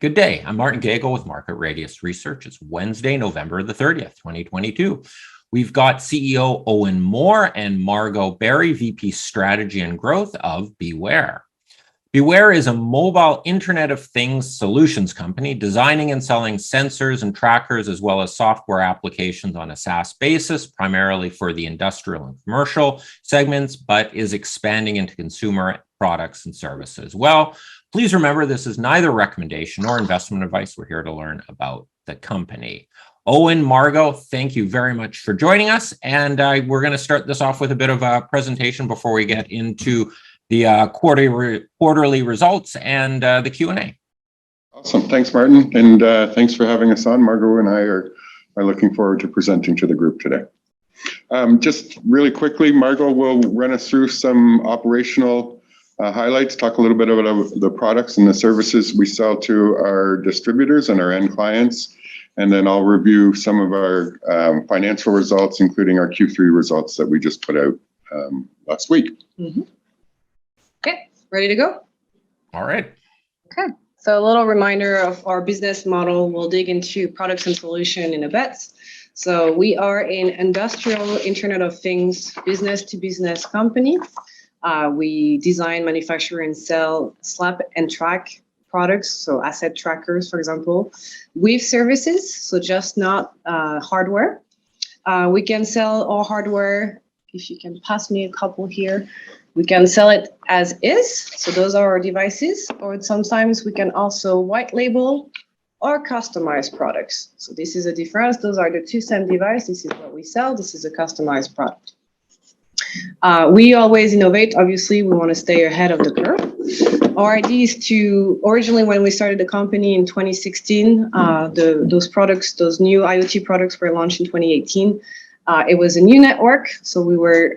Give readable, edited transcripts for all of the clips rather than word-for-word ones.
Good day. I'm Margaux with Market Radius Research. It's Wednesday, November the 30th, 2022. We've got CEO Owen Moore and Margaux Berry, VP Strategy and Growth of BeWhere. BeWhere is a mobile Internet of Things solutions company designing and selling sensors and trackers as well as software applications on a SaaS basis, primarily for the industrial and commercial segments, but is expanding into consumer products and services. Well, please remember this is neither recommendation nor investment advice. We're here to learn about the company. Owen, Margaux, thank you very much for joining us. And we're going to start this off with a bit of a presentation before we get into the quarterly results and the Q&A. Awesome. Thanks, Martin. And thanks for having us on. Margaux and I are looking forward to presenting to the group today. Just really quickly, Margaux will run us through some operational highlights, talk a little bit about the products and the services we sell to our distributors and our end clients. And then I'll review some of our financial results, including our Q3 results that we just put out last week. Mm-hmm. Okay, ready to go? All right. Okay, so a little reminder of our business model. We'll dig into products and solution in a bit. So we are an industrial Internet of Things business-to-business company. We design, manufacture, and sell slap and track products, so asset trackers, for example, with services, so just not hardware. We can sell our hardware. If you can pass me a couple here. We can sell it as is, so those are our devices, or sometimes we can also white label or customize products. So this is a difference. Those are the two same devices. This is what we sell. This is a customized product. We always innovate. Obviously, we want to stay ahead of the curve. Our idea is to, originally when we started the company in 2016, those new IoT products were launched in 2018. It was a new network, so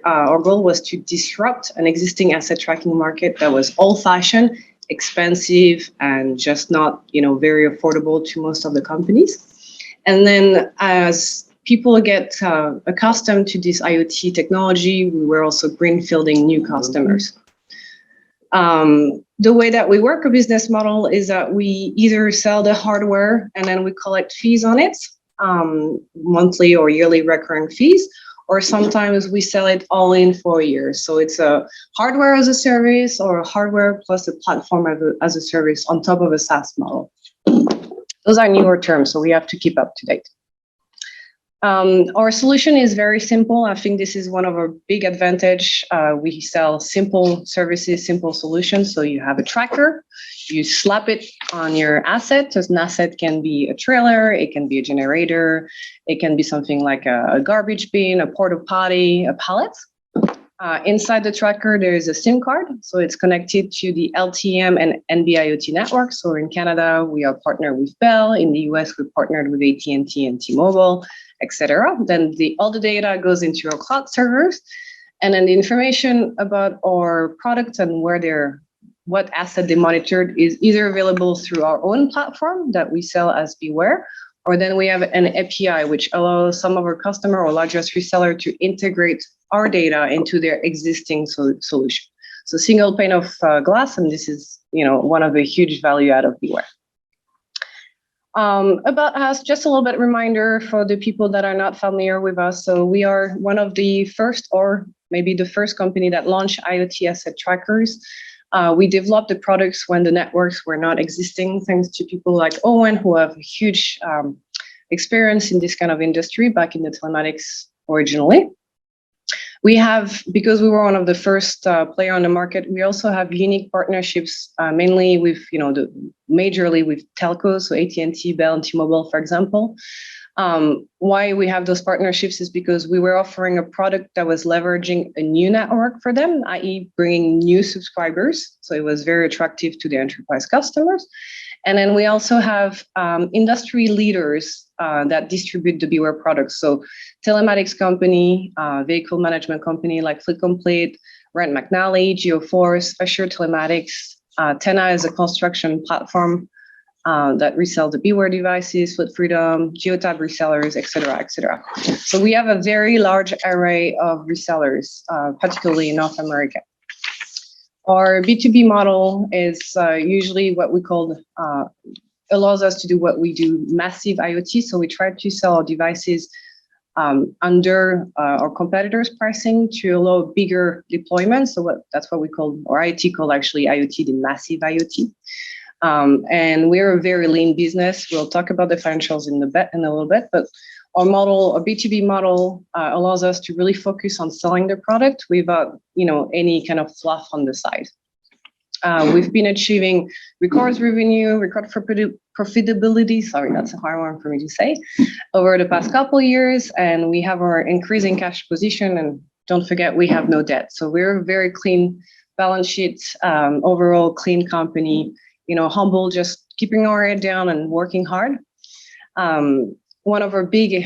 our goal was to disrupt an existing asset tracking market that was old-fashioned, expensive, and just not, very affordable to most of the companies. And then as people get accustomed to this IoT technology, we were also greenfielding new customers. The way that we work a business model is that we either sell the hardware and then we collect fees on it, monthly or yearly recurring fees, or sometimes we sell it all in for a year. So it's a hardware as a service or a hardware plus a platform as a service on top of a SaaS model. Those are newer terms, so we have to keep up to date. Our solution is very simple. I think this is one of our big advantage. We sell simple services, simple solutions. So you have a tracker, you slap it on your asset. So an asset can be a trailer, it can be a generator, it can be something like a garbage bin, a porta potty, a pallet. Inside the tracker, there is a SIM card. So it's connected to the LTE-M and NB-IoT network. So in Canada, we are partnered with Bell. In the US, we're partnered with AT&T and T-Mobile, etc. Then all the data goes into our cloud servers, and then the information about our products and what asset they monitored is either available through our own platform that we sell as BeWhere, or then we have an API which allows some of our customer or largest reseller to integrate our data into their existing solution. So single pane of glass, and this is one of the huge value out of BeWhere. About us, just a little bit reminder for the people that are not familiar with us. So we are one of the first, or maybe the first company that launched IoT asset trackers. We developed the products when the networks were not existing, thanks to people like Owen, who have a huge experience in this kind of industry back in the telematics originally. We have, because we were one of the first player on the market, we also have unique partnerships, mainly with, majorly with telcos, so AT&T, Bell, and T-Mobile, for example. Why we have those partnerships is because we were offering a product that was leveraging a new network for them, i.e. bringing new subscribers. So it was very attractive to the enterprise customers. And then we also have industry leaders that distribute the BeWhere products. So telematics company, vehicle management company like Fleet Complete, Rent McNally, Geoforce, Fisher Telematics, Tenna is a construction platform that resell the BeWhere devices, Fleet Freedom, Geotab resellers, etc., etc. So we have a very large array of resellers, particularly in North America. Our B2B model is usually what we call allows us to do what we do, massive IoT. So we try to sell our devices under our competitors' pricing to allow bigger deployments. So that's what we call, or IoT called actually IoT, the massive IoT. And we're a very lean business. We'll talk about the financials in a little bit, but our model, our B2B model, allows us to really focus on selling the product without, any kind of fluff on the side. We've been achieving record revenue, record profitability. Sorry, that's a hard one for me to say. Over the past couple of years, and we have our increasing cash position. And don't forget, we have no debt. So we're a very clean balance sheet, overall clean company. Humble, just keeping our head down and working hard. One of our big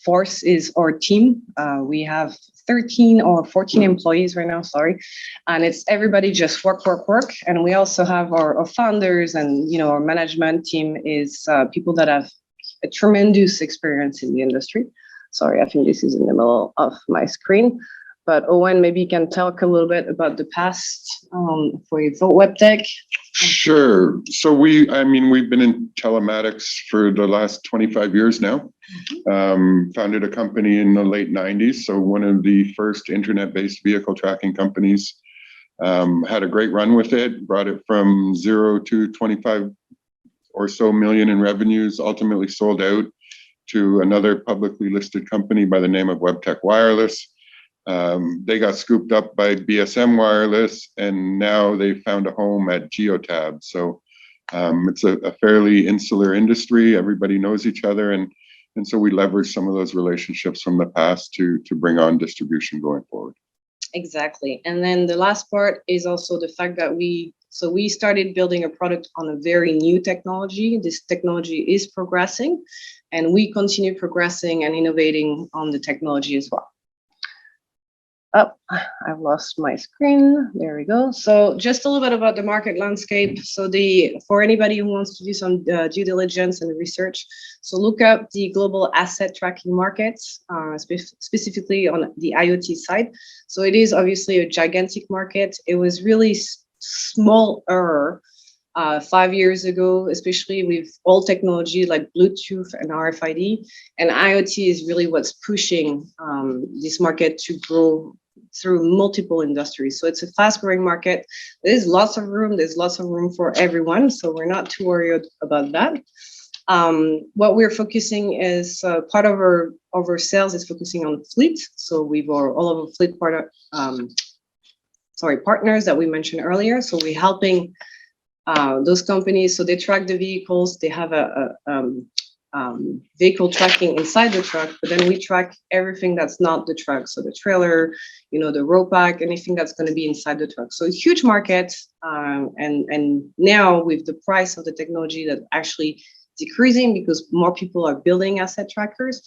force is our team. We have 13 or 14 employees right now, sorry. And it's everybody just work. And we also have our founders and, our management team is people that have a tremendous experience in the industry. Sorry, I think this is in the middle of my screen. But Owen, maybe you can talk a little bit about the past for BeWFF. Sure. So we've been in telematics for the last 25 years now. Founded a company in the late 90s. So one of the first internet-based vehicle tracking companies. Had a great run with it, brought it from 0 to 25 or so million in revenues, ultimately sold out to another publicly listed company by the name of WebTech Wireless. They got scooped up by BSM Wireless, and now they found a home at Geotab. So it's a fairly insular industry. Everybody knows each other, and so we leverage some of those relationships from the past to bring on distribution going forward. Exactly. And then the last part is also the fact that we started building a product on a very new technology. This technology is progressing, and we continue progressing and innovating on the technology as well. Oh, I've lost my screen. There we go. So just a little bit about the market landscape. So for anybody who wants to do some due diligence and research, so look up the global asset tracking markets, specifically on the IoT side. So it is obviously a gigantic market. It was really smaller 5 years ago, especially with old technology like Bluetooth and RFID. And IoT is really what's pushing this market to grow through multiple industries. So it's a fast growing market. There's lots of room. There's lots of room for everyone. So we're not too worried about that. What we're focusing is part of our sales is focusing on fleet. So we've all of our fleet partners that we mentioned earlier. So we're helping those companies. So they track the vehicles. They have a vehicle tracking inside the truck, but then we track everything that's not the truck. So the trailer, the road pack, anything that's going to be inside the truck. So a huge market. And now with the price of the technology that actually decreasing because more people are building asset trackers,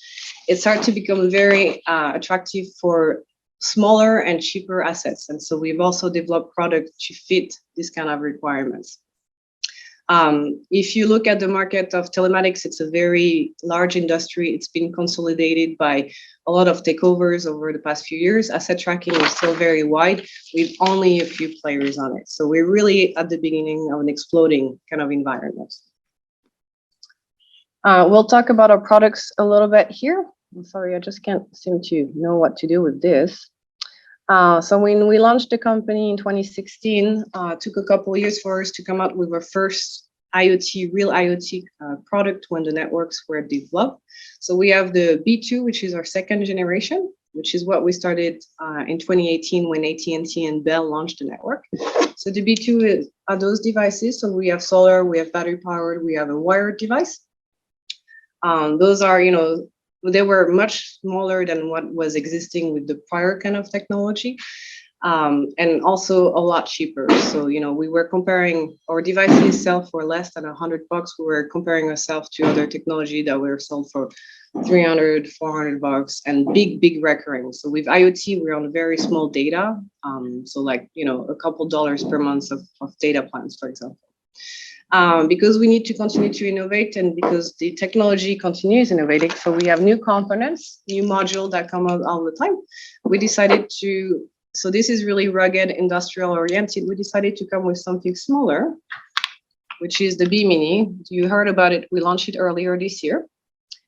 it starts to become very attractive for smaller and cheaper assets. And so we've also developed products to fit these kind of requirements. If you look at the market of telematics, it's a very large industry. It's been consolidated by a lot of takeovers over the past few years. Asset tracking is still very wide with only a few players on it. So we're really at the beginning of an exploding kind of environment. We'll talk about our products a little bit here. I'm sorry, I just can't seem to know what to do with this. So when we launched the company in 2016, took a couple of years for us to come out with our first real IoT product when the networks were developed. So we have the B2, which is our second generation, which is what we started in 2018 when AT&T and Bell launched the network. So the B2 are those devices. So we have solar, we have battery powered, we have a wired device. Those are, they were much smaller than what was existing with the prior kind of technology, and also a lot cheaper. So, we were comparing our devices sell for less than $100. We were comparing ourselves to other technology that were sold for $300, $400, and big recurring. So with IoT, we're on very small data. So like, a couple dollars per month of data plans, for example. Because we need to continue to innovate and because the technology continues innovating. So we have new components, new modules that come out all the time. We decided so this is really rugged, industrial oriented. We decided to come with something smaller. which is the B Mini. You heard about it. We launched it earlier this year.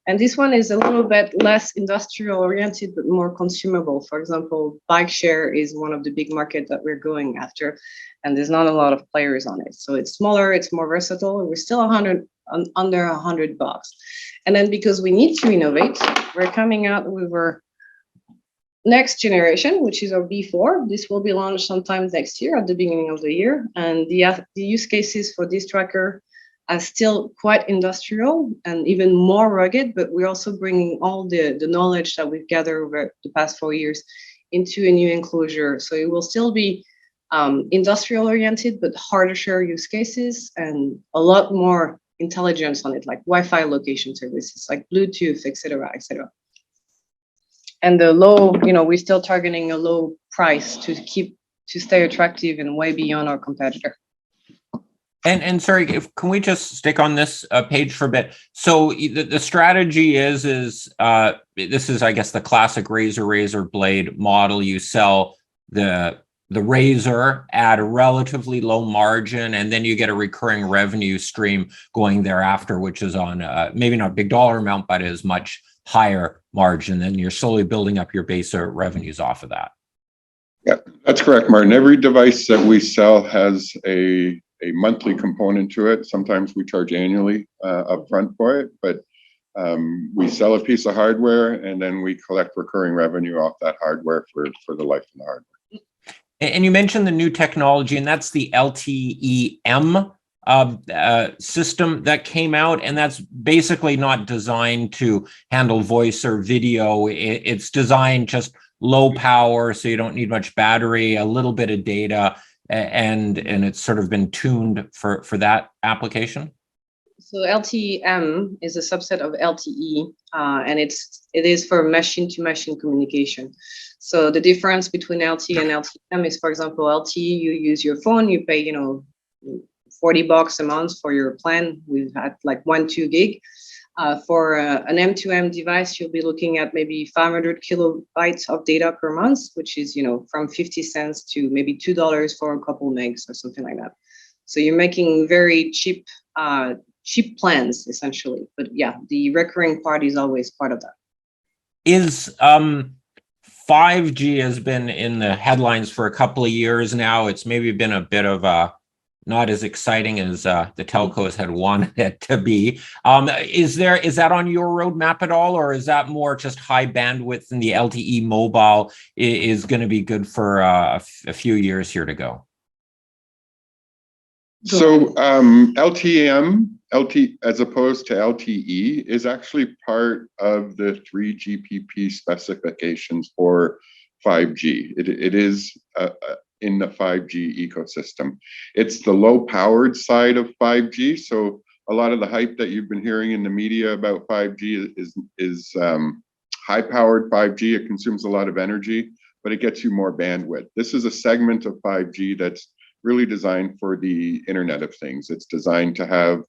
And this one is a little bit less industrial oriented, but more consumable. For example, bike share is one of the big markets that we're going after, and there's not a lot of players on it. So it's smaller, it's more versatile, and we're still under $100. And then because we need to innovate, we're coming out with our next generation, which is our B4. This will be launched sometime next year at the beginning of the year. And the use cases for this tracker are still quite industrial and even more rugged, but we're also bringing all the knowledge that we've gathered over the past 4 years into a new enclosure. So it will still be industrial oriented, but harder share use cases and a lot more intelligence on it, like Wi-Fi location services, like Bluetooth, et cetera, et cetera. And the low, we're still targeting a low price to stay attractive and way beyond our competitor. And sorry, can we just stick on this page for a bit? So the strategy is this is, I guess, the classic razor blade model. You sell the razor at a relatively low margin, and then you get a recurring revenue stream going thereafter, which is on maybe not a big dollar amount, but is much higher margin. Then you're slowly building up your base of revenues off of that. Yeah, that's correct, Martin. Every device that we sell has a monthly component to it. Sometimes we charge annually upfront for it, but we sell a piece of hardware and then we collect recurring revenue off that hardware for the life of the hardware. And you mentioned the new technology, and that's the LTE-M system that came out, and that's basically not designed to handle voice or video. It's designed just low power, so you don't need much battery, a little bit of data, and it's sort of been tuned for that application. So LTE-M is a subset of LTE, and it is for machine-to-machine communication. So the difference between LTE and LTE-M is, for example, LTE, you use your phone, you pay, $40 a month for your plan. We've had like 1-2 gig. For an M2M device, you'll be looking at maybe 500 kilobytes of data per month, which is, from 50 cents to maybe $2 for a couple megs or something like that. So you're making very cheap plans, essentially. But yeah, the recurring part is always part of that. Is 5G has been in the headlines for a couple of years now. It's maybe been a bit of not as exciting as the telcos had wanted it to be. Is that on your roadmap at all, or is that more just high bandwidth and the LTE mobile is going to be good for a few years here to go? So LTE-M, as opposed to LTE, is actually part of the 3GPP specifications for 5G. It is in the 5G ecosystem. It's the low-powered side of 5G. So a lot of the hype that you've been hearing in the media about 5G is high-powered 5G. It consumes a lot of energy, but it gets you more bandwidth. This is a segment of 5G that's really designed for the Internet of Things. It's designed to have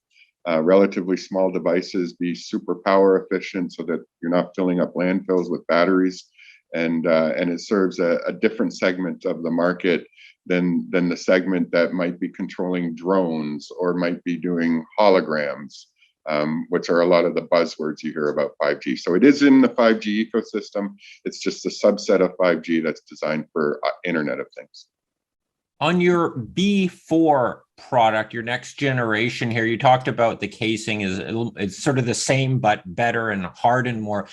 relatively small devices be super power efficient so that you're not filling up landfills with batteries. And it serves a different segment of the market than the segment that might be controlling drones or might be doing holograms, which are a lot of the buzzwords you hear about 5G. So it is in the 5G ecosystem. It's just a subset of 5G that's designed for Internet of Things. On your B4 product, your next generation here, you talked about the casing it's sort of the same but better and hardened more.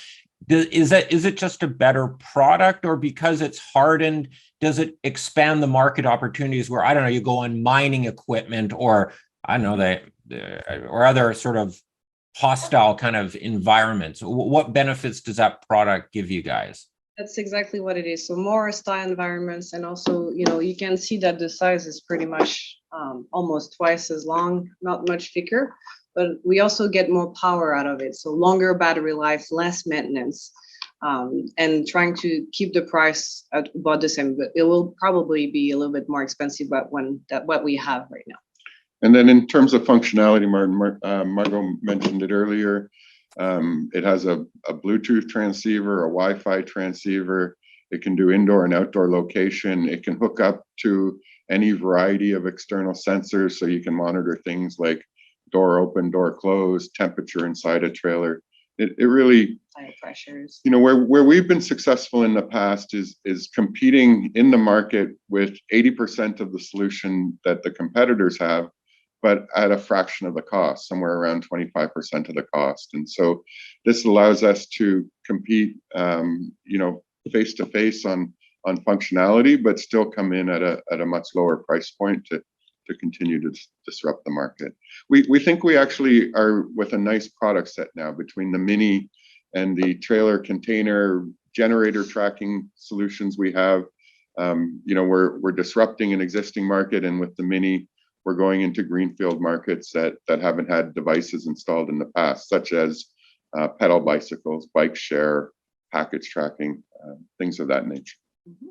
Is it just a better product, or because it's hardened, does it expand the market opportunities where, I don't know, you go on mining equipment or, I don't know, or other sort of hostile kind of environments? What benefits does that product give you guys? That's exactly what it is. So more hostile environments, and also, you can see that the size is pretty much almost twice as long, not much thicker, but we also get more power out of it. So longer battery life, less maintenance, and trying to keep the price at about the same, but it will probably be a little bit more expensive than what we have right now. And then in terms of functionality, Margaux mentioned it earlier. It has a Bluetooth transceiver, a Wi-Fi transceiver. It can do indoor and outdoor location. It can hook up to any variety of external sensors, so you can monitor things like door open, door closed, temperature inside a trailer. It really, Tire pressures. you know, where we've been successful in the past is competing in the market with 80% of the solution that the competitors have, but at a fraction of the cost, somewhere around 25% of the cost. And so this allows us to compete, you know, face to face on functionality, but still come in at a much lower price point to continue to disrupt the market. We think we actually are with a nice product set now between the Mini and the trailer container generator tracking solutions we have. You know, we're disrupting an existing market, and with the Mini, we're going into greenfield markets that haven't had devices installed in the past, such as pedal bicycles, bike share, package tracking, things of that nature. Mm-hmm.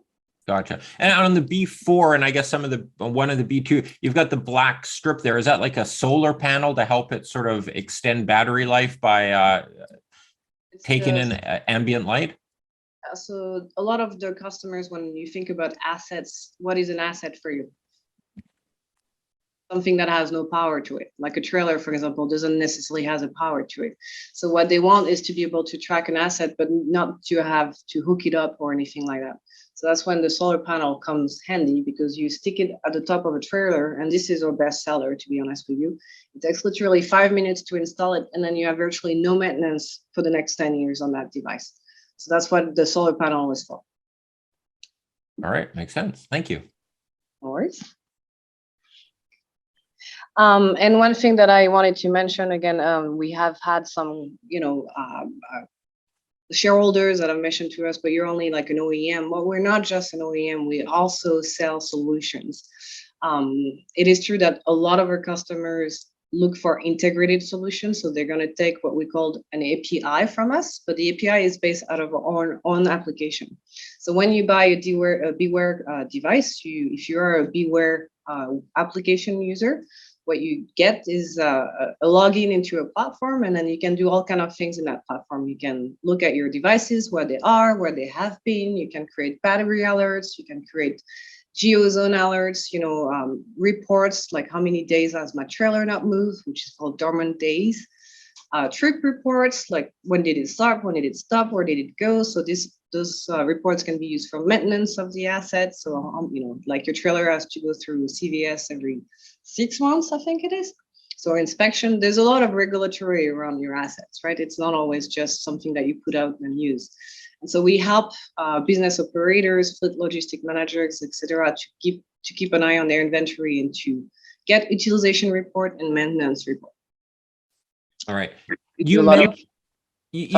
Gotcha. And on the B4, and I guess some of the one of the B2, you've got the black strip there. Is that like a solar panel to help it sort of extend battery life by taking in ambient light? So a lot of the customers, when you think about assets, what is an asset for you? Something that has no power to it, like a trailer, for example, doesn't necessarily has a power to it. So what they want is to be able to track an asset, but not to have to hook it up or anything like that. So that's when the solar panel comes handy, because you stick it at the top of a trailer, and this is our best seller, to be honest with you. It takes literally 5 minutes to install it, and then you have virtually no maintenance for the next 10 years on that device. So that's what the solar panel is for. All right, makes sense. Thank you. No worries. And one thing that I wanted to mention again, we have had some, you know, shareholders that have mentioned to us, but you're only like an OEM. Well, we're not just an OEM, we also sell solutions. It is true that a lot of our customers look for integrated solutions, so they're going to take what we call an API from us, but the API is based out of our own application. So when you buy a BeWhere device, if you're a BeWhere application user, what you get is a login into a platform, and then you can do all kinds of things in that platform. You can look at your devices, where they are, where they have been. You can create battery alerts. You can create geozone alerts, you know, reports like how many days has my trailer not moved, which is called dormant days. Trip reports, like when did it start, when did it stop, where did it go. So those reports can be used for maintenance of the assets. So, you know, like your trailer has to go through CVS every 6 months, I think it is. So inspection, there's a lot of regulatory around your assets, right? It's not always just something that you put out and use. And so we help business operators, fleet logistic managers, etc., to keep an eye on their inventory and to get utilization report and maintenance report. All right. You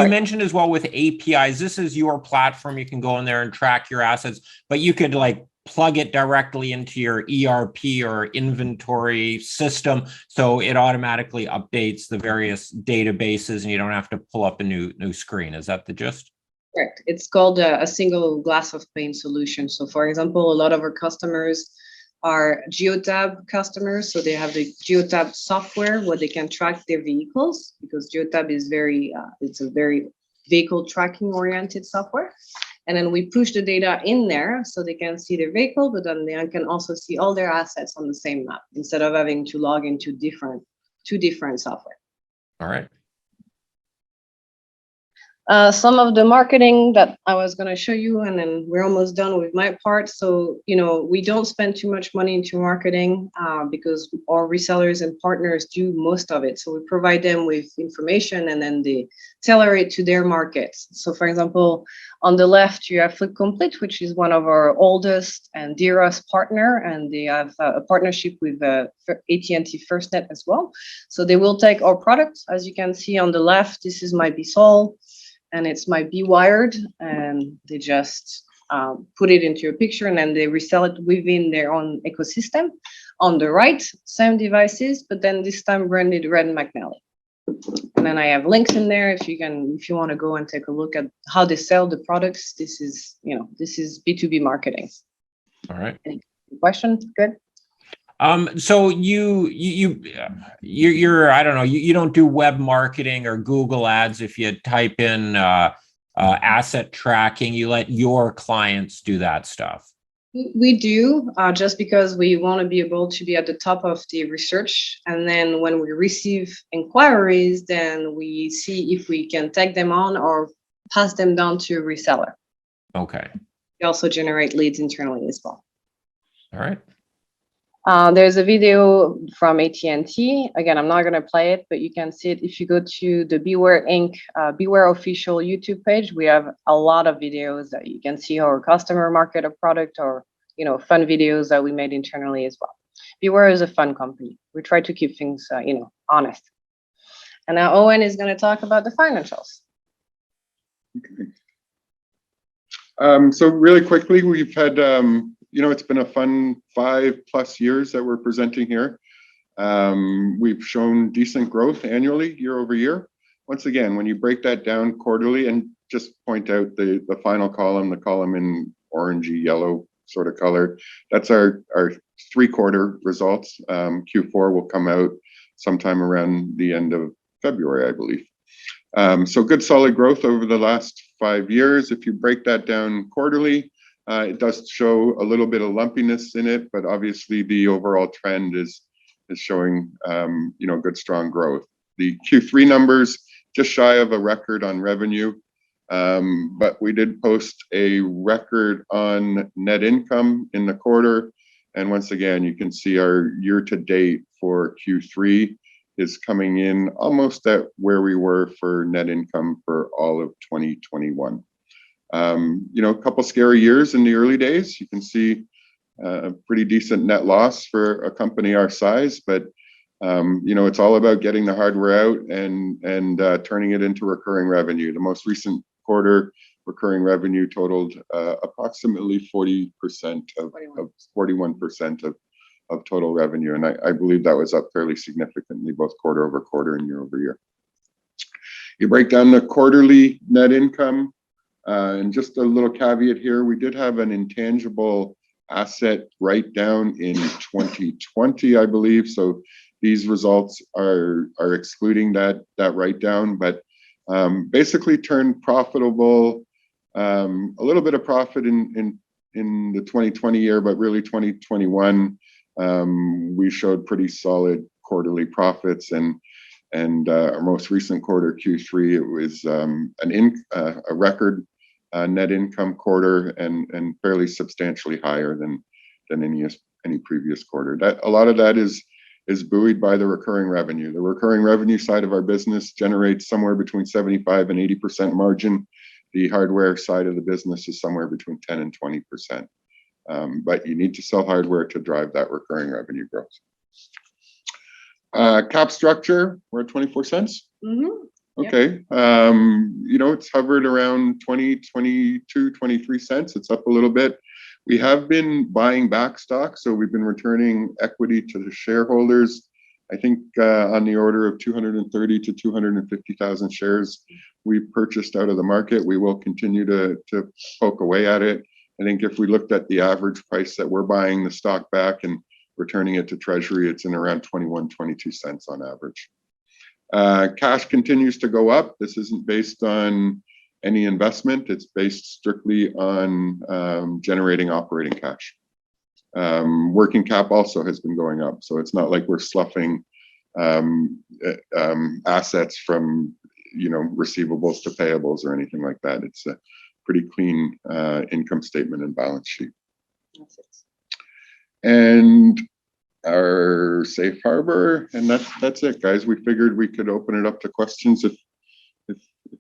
mentioned as well with APIs, this is your platform. You can go in there and track your assets, but you could like plug it directly into your ERP or inventory system, so it automatically updates the various databases and you don't have to pull up a new screen. Is that the gist? Correct. It's called a single glass of pane solution. So for example, a lot of our customers are Geotab customers. So they have the Geotab software where they can track their vehicles, because Geotab is it's a very vehicle tracking oriented software. And then we push the data in there so they can see their vehicle, but then they can also see all their assets on the same map instead of having to log into two different software. All right. Some of the marketing that I was going to show you, and then we're almost done with my part. So, you know, we don't spend too much money into marketing because our resellers and partners do most of it. So we provide them with information and then they tailor it to their markets. So for example, on the left, you have Flip Complete, which is one of our oldest and dearest partner, and they have a partnership with AT&T FirstNet as well. So they will take our products. As you can see on the left, this is my BeSol. And it's my BeWired, and they just put it into a picture and then they resell it within their own ecosystem. On the right, same devices, but then this time branded Red McNally. And then I have links in there if you want to go and take a look at how they sell the products. This is B2B marketing. All right. Any questions? Good. So you're I don't know, you don't do web marketing or Google ads. If you type in asset tracking, you let your clients do that stuff. We do, just because we want to be able to be at the top of the research. And then when we receive inquiries, then we see if we can take them on or pass them down to a reseller. Okay. We also generate leads internally as well. All right. There's a video from AT&T. Again, I'm not going to play it, but you can see it if you go to the BeWhere Inc. BeWhere official YouTube page. We have a lot of videos that you can see our customer market a product, or fun videos that we made internally as well. BeWhere is a fun company. We try to keep things honest. And now Owen is going to talk about the financials. Okay. So really quickly, we've had it's been a fun 5+ years that we're presenting here. We've shown decent growth annually, year over year. Once again, when you break that down quarterly, and just point out the final column, the column in orangey yellow sort of color, that's our 3-quarter results. Q4 will come out sometime around the end of February, I believe. So good solid growth over the last 5 years. If you break that down quarterly, it does show a little bit of lumpiness in it, but obviously the overall trend is showing good strong growth. The Q3 numbers just shy of a record on revenue, but we did post a record on net income in the quarter. And once again, you can see our year-to-date for Q3 is coming in almost at where we were for net income for all of 2021. A couple scary years in the early days. You can see a pretty decent net loss for a company our size, but it's all about getting the hardware out and turning it into recurring revenue. The most recent quarter recurring revenue totaled approximately 41% of total revenue, and I believe that was up fairly significantly, both quarter over quarter and year over year. You break down the quarterly net income. And just a little caveat here, we did have an intangible asset write down in 2020, I believe. So these results are excluding that write down, but basically turned profitable, a little bit of profit in the 2020 year, but really 2021, we showed pretty solid quarterly profits, and our most recent quarter, Q3, it was a record net income quarter, and fairly substantially higher than any previous quarter. A lot of that is buoyed by the recurring revenue. The recurring revenue side of our business generates somewhere between 75 and 80% margin. The hardware side of the business is somewhere between 10 and 20%. But you need to sell hardware to drive that recurring revenue growth. Cap structure, we're at 24 cents. Mm-hmm. Okay. It's hovered around 20, 22, 23 cents. It's up a little bit. We have been buying back stock, so we've been returning equity to the shareholders. I think on the order of 230 to 250,000 shares we purchased out of the market. We will continue to poke away at it. I think if we looked at the average price that we're buying the stock back and returning it to Treasury, it's in around 21, 22 cents on average. Cash continues to go up. This isn't based on any investment. It's based strictly on generating operating cash. Working cap also has been going up, so it's not like we're sloughing assets from receivables to payables or anything like that. It's a pretty clean income statement and balance sheet. And our safe harbor, and that's it, guys. We figured we could open it up to questions if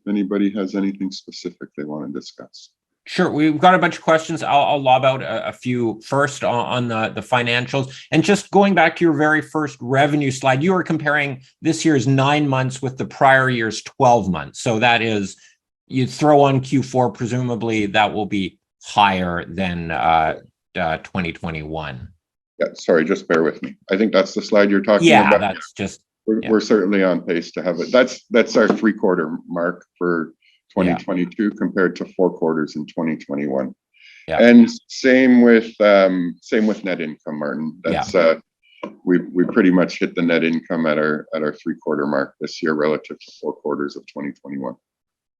anybody has anything specific they want to discuss. Sure. We've got a bunch of questions. I'll lob out a few first on the financials. And just going back to your very first revenue slide, you were comparing this year's 9 months with the prior year's 12 months. So that is, you throw on Q4, presumably that will be higher than 2021. Yeah, sorry, just bear with me. I think that's the slide you're talking Yeah, about. that's just... We're certainly on pace to have it. That's our 3-quarter mark for 2022 compared to 4 quarters in 2021. Yeah. And same with net income, Martin. That's we pretty much hit the net income at our 3-quarter mark this year relative to 4 quarters of 2021.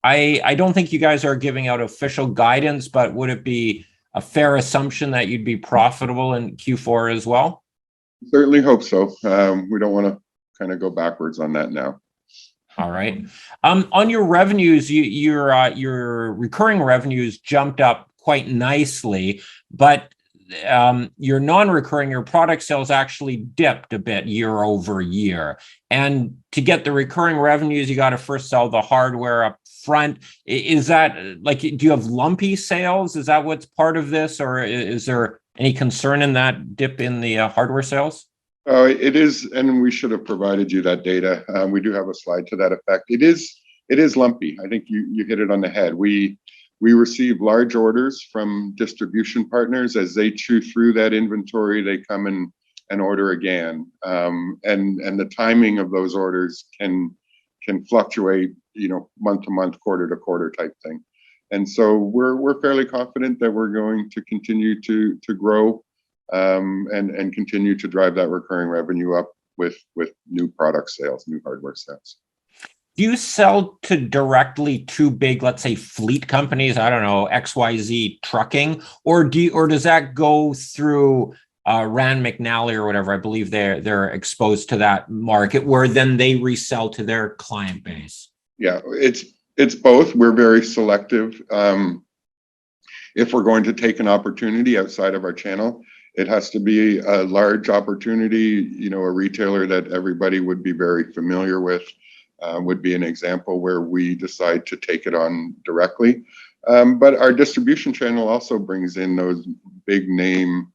I don't think you guys are giving out official guidance, but would it be a fair assumption that you'd be profitable in Q4 as well? Certainly hope so. We don't want to kind of go backwards on that now. All right. On your revenues, your recurring revenues jumped up quite nicely, but your non-recurring, your product sales actually dipped a bit year over year. And to get the recurring revenues, you got to first sell the hardware up front. Is that like, do you have lumpy sales? Is that what's part of this? Or is there any concern in that dip in the hardware sales? It is, and we should have provided you that data. We do have a slide to that effect. It is lumpy. I think you hit it on the head. We receive large orders from distribution partners. As they chew through that inventory, they come and order again. And the timing of those orders can fluctuate, month to month, quarter to quarter type thing. And so we're fairly confident that we're going to continue to grow and continue to drive that recurring revenue up with new product sales, new hardware sales. Do you sell directly to big, let's say, fleet companies? I don't know, XYZ Trucking, or does that go through Rand McNally or whatever? I believe they're exposed to that market, where then they resell to their client base. Yeah, it's both. We're very selective. If we're going to take an opportunity outside of our channel, it has to be a large opportunity. A retailer that everybody would be very familiar with. Would be an example where we decide to take it on directly. But our distribution channel also brings in those big name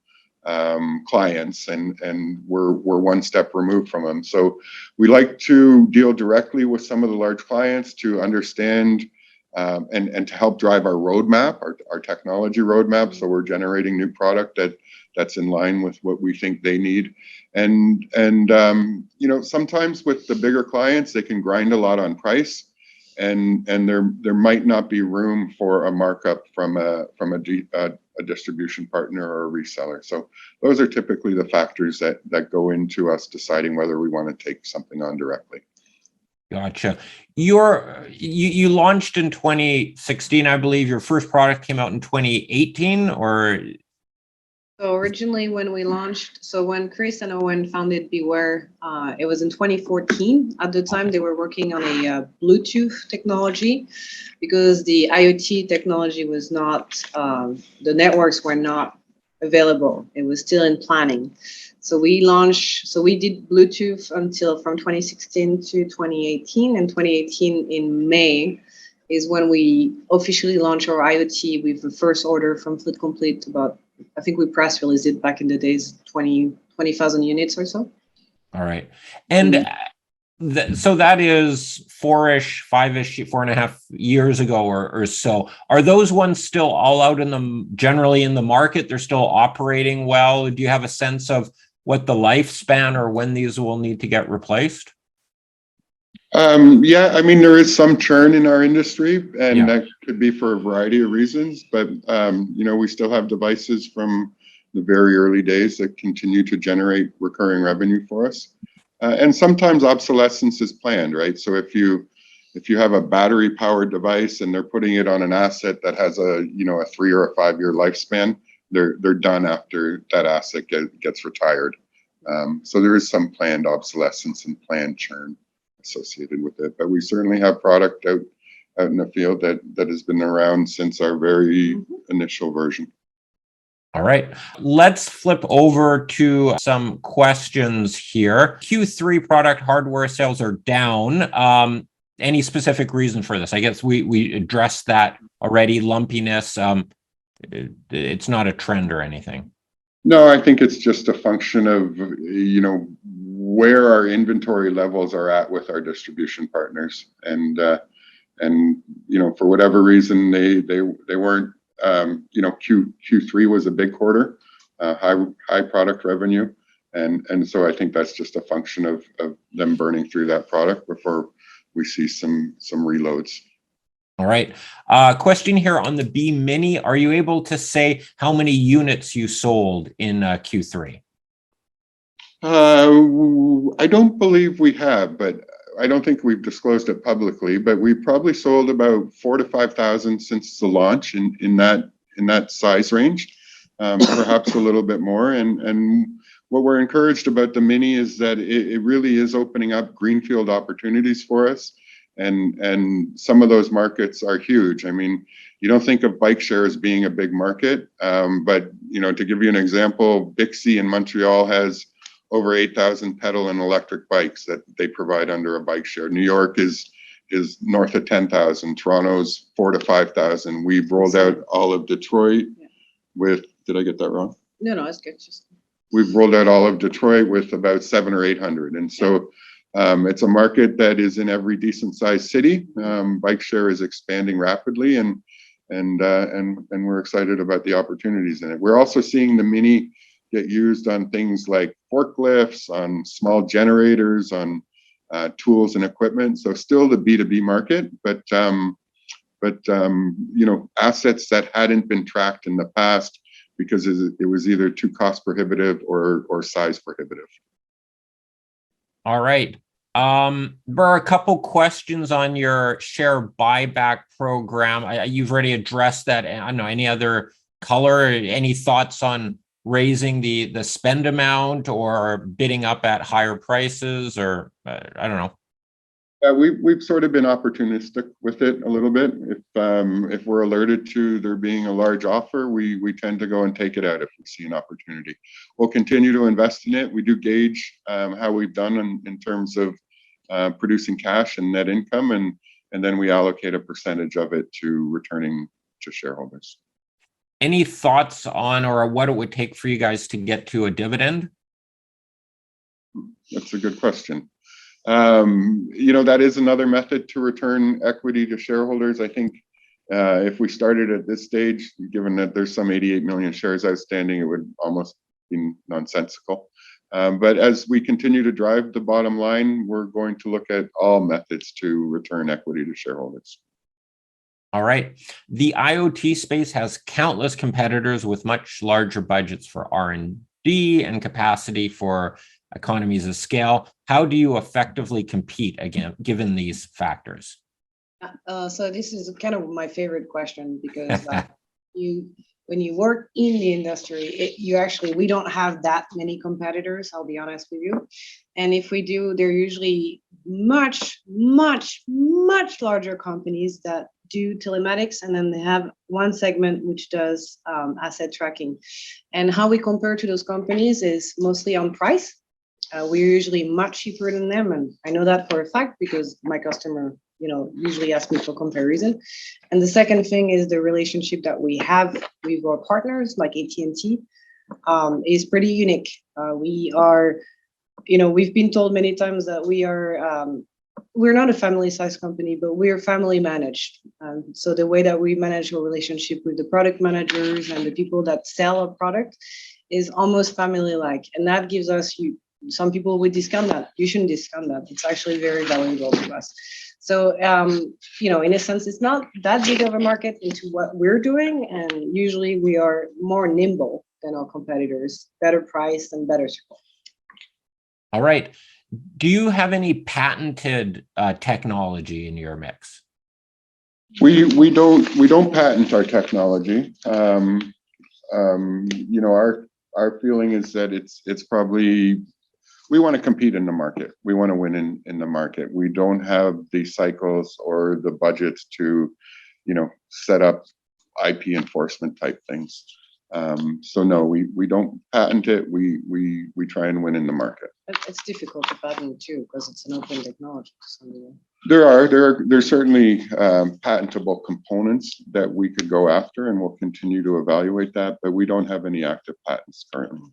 clients, and we're one step removed from them. So we like to deal directly with some of the large clients to understand and to help drive our roadmap, our technology roadmap. So we're generating new product that's in line with what we think they need. And sometimes with the bigger clients, they can grind a lot on price, and there might not be room for a markup from a distribution partner or a reseller. So those are typically the factors that go into us deciding whether we want to take something on directly. Gotcha. You launched in 2016, I believe. Your first product came out in 2018, or? So originally when we launched, when Chris and Owen founded BeWhere, it was in 2014. At the time, they were working on a Bluetooth technology, because the IoT technology was not, the networks were not available. It was still in planning. So we did Bluetooth from 2016 to 2018. And 2018 in May is when we officially launched our IoT with the first order from Fleet Complete. I think we press released it back in the days, 20,000 units or so. All right. And so that is 4.5 years ago or so. Are those ones still all out generally in the market? They're still operating well? Do you have a sense of what the lifespan or when these will need to get replaced? Yeah, I mean, there is some churn in our industry, and that could be for a variety of reasons. But, we still have devices from the very early days that continue to generate recurring revenue for us. And sometimes obsolescence is planned, right? So if you have a battery powered device and they're putting it on an asset that has a 3 or a 5 year lifespan, they're done after that asset gets retired. So there is some planned obsolescence and planned churn associated with it, but we certainly have product out in the field that has been around since our very initial version. All right, let's flip over to some questions here. Q3 product hardware sales are down. Any specific reason for this? I guess we addressed that already. Lumpiness. It's not a trend or anything. No, I think it's just a function of where our inventory levels are at with our distribution partners, and for whatever reason they weren't. Q3 was a big quarter, high product revenue, and so I think that's just a function of them burning through that product before we see some reloads. All right. Question here on the B Mini. Are you able to say how many units you sold in Q3? I don't believe we have, but I don't think we've disclosed it publicly, but we probably sold about 4,000 to 5,000 since the launch in that size range, perhaps a little bit more. And what we're encouraged about the Mini is that it really is opening up greenfield opportunities for us. And some of those markets are huge. I mean, you don't think of bike share as being a big market, but to give you an example, Bixby in Montreal has over 8,000 pedal and electric bikes that they provide under a bike share. New York is north of 10,000. Toronto's 4,000 to 5,000. We've rolled out all of Detroit with. Did I get that wrong? No, it's good. We've rolled out all of Detroit with about 700 or 800, and so. It's a market that is in every decent sized city. Bike share is expanding rapidly, and we're excited about the opportunities in it. We're also seeing the Mini get used on things like forklifts, on small generators, on tools and equipment. So still the B2B market, but assets that hadn't been tracked in the past because it was either too cost prohibitive or size prohibitive. All right. There are a couple questions on your share buyback program. You've already addressed that. I don't know, any other color, any thoughts on raising the spend amount or bidding up at higher prices, or I don't know. Yeah, we've sort of been opportunistic with it a little bit. If we're alerted to there being a large offer, we tend to go and take it out if we see an opportunity. We'll continue to invest in it. We do gauge how we've done in terms of producing cash and net income, and then we allocate a percentage of it to returning to shareholders. Any thoughts on or what it would take for you guys to get to a dividend? That's a good question. That is another method to return equity to shareholders. I think if we started at this stage, given that there's some 88 million shares outstanding, it would almost be nonsensical. But as we continue to drive the bottom line, we're going to look at all methods to return equity to shareholders. All right. The IoT space has countless competitors with much larger budgets for R&D and capacity for economies of scale. How do you effectively compete again, given these factors? So this is kind of my favorite question, because when you work in the industry, we don't have that many competitors, I'll be honest with you. And if we do, they're usually much, much, much larger companies that do telematics, and then they have one segment which does asset tracking. And how we compare to those companies is mostly on price. We're usually much cheaper than them, and I know that for a fact because my customer usually ask me for comparison. And the second thing is the relationship that we have with our partners like AT&T is pretty unique. We are, we've been told many times that we're not a family-sized company, but we're family managed. So the way that we manage our relationship with the product managers and the people that sell our product is almost family-like, and that gives us some people would discount that. You shouldn't discount that. It's actually very valuable to us. So, in a sense, it's not that big of a market into what we're doing. And usually we are more nimble than our competitors, better priced and better support. All right. Do you have any patented technology in your mix? We don't patent our technology. Our feeling is that it's probably, we want to compete in the market. We want to win in the market. We don't have the cycles or the budgets to, set up IP enforcement type things. So no, we don't patent it. We try and win in the market. It's difficult to patent too because it's an open technology to some degree. There's certainly patentable components that we could go after, and we'll continue to evaluate that, but we don't have any active patents currently.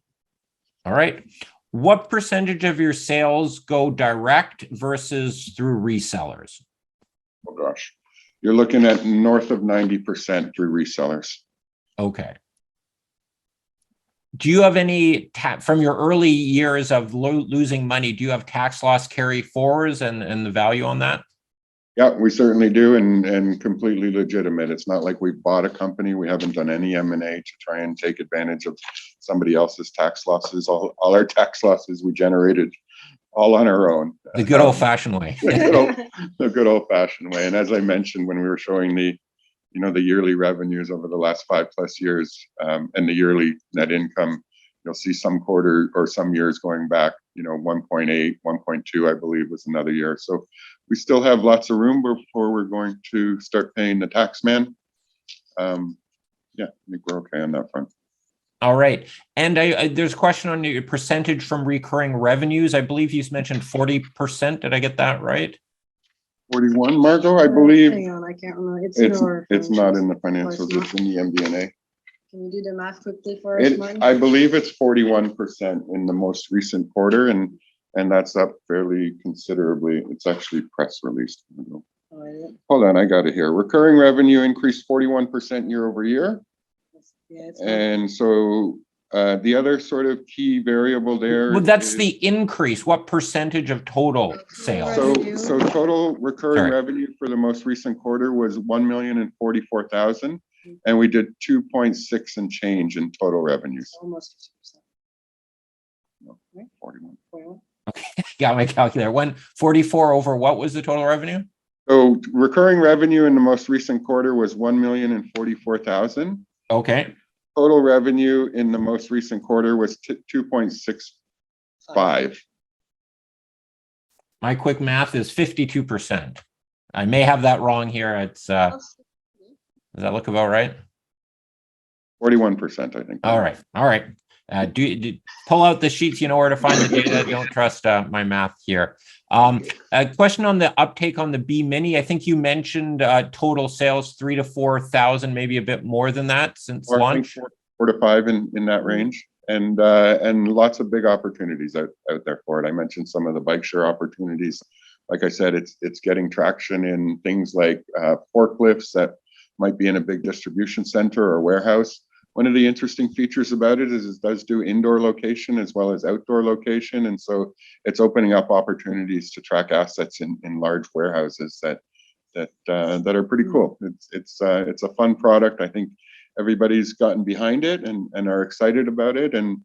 All right. What percentage of your sales go direct versus through resellers? Oh gosh, you're looking at north of 90% through resellers. Okay. Do you have any, from your early years of losing money, do you have tax loss carry forwards and the value on that? Yeah, we certainly do, and completely legitimate. It's not like we bought a company. We haven't done any M&A to try and take advantage of somebody else's tax losses. All our tax losses we generated all on our own. The good old-fashioned way. The good old-fashioned way. And as I mentioned when we were showing the the yearly revenues over the last 5+ years, and the yearly net income, you'll see some quarter or some years going back, 1.8, 1.2, I believe was another year. So we still have lots of room before we're going to start paying the tax man. Yeah, I think we're okay on that front. All right. And there's a question on your percentage from recurring revenues. I believe you mentioned 40%. Did I get that right? 41, Margaux, I believe. Hang on, I can't remember. It's not in the financials, Of course it's in the MD&A. Can you do the math quickly for us, Martin? I believe it's 41% in the most recent quarter, and that's up fairly considerably. It's actually press released. Oh, is it? Hold on, I got it here. Recurring revenue increased 41% year over year. Yeah, it's And so the other sort of key variable there. Well, that's the increase. What percentage of total sales? So total recurring revenue for the most recent quarter was 1,044,000, and we did 2.6 and change in total revenues. almost 50%. No, 41. Well, Okay, got my calculator. 144 over what was the total revenue? So recurring revenue in the most recent quarter was 1,044,000. Okay. Total revenue in the most recent quarter was 2.65. My quick math is 52%. I may have that wrong here. It's does that look about right? 41%, I think. All right. All right. Do pull out the sheets, you know where to find the data. Don't trust my math here. A question on the uptake on the B Mini. I think you mentioned total sales 3,000 to 4,000, maybe a bit more than that since launch. 4 to 5 in that range, and lots of big opportunities out there for it. I mentioned some of the bike share opportunities. Like I said, it's getting traction in things like forklifts that might be in a big distribution center or warehouse. One of the interesting features about it is it does do indoor location as well as outdoor location, and so it's opening up opportunities to track assets in large warehouses that are pretty cool. It's a fun product. I think everybody's gotten behind it and are excited about it, and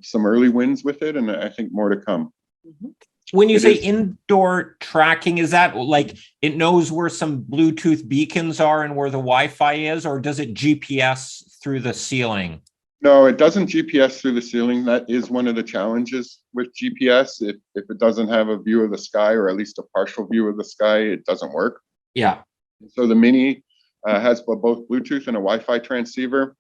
some early wins with it, and I think more to come. When you say indoor tracking, is that like it knows where some Bluetooth beacons are and where the Wi-Fi is, or does it GPS through the ceiling? No, it doesn't GPS through the ceiling. That is one of the challenges with GPS. If it doesn't have a view of the sky, or at least a partial view of the sky, it doesn't work. Yeah. So the Mini has both Bluetooth and a Wi-Fi transceiver.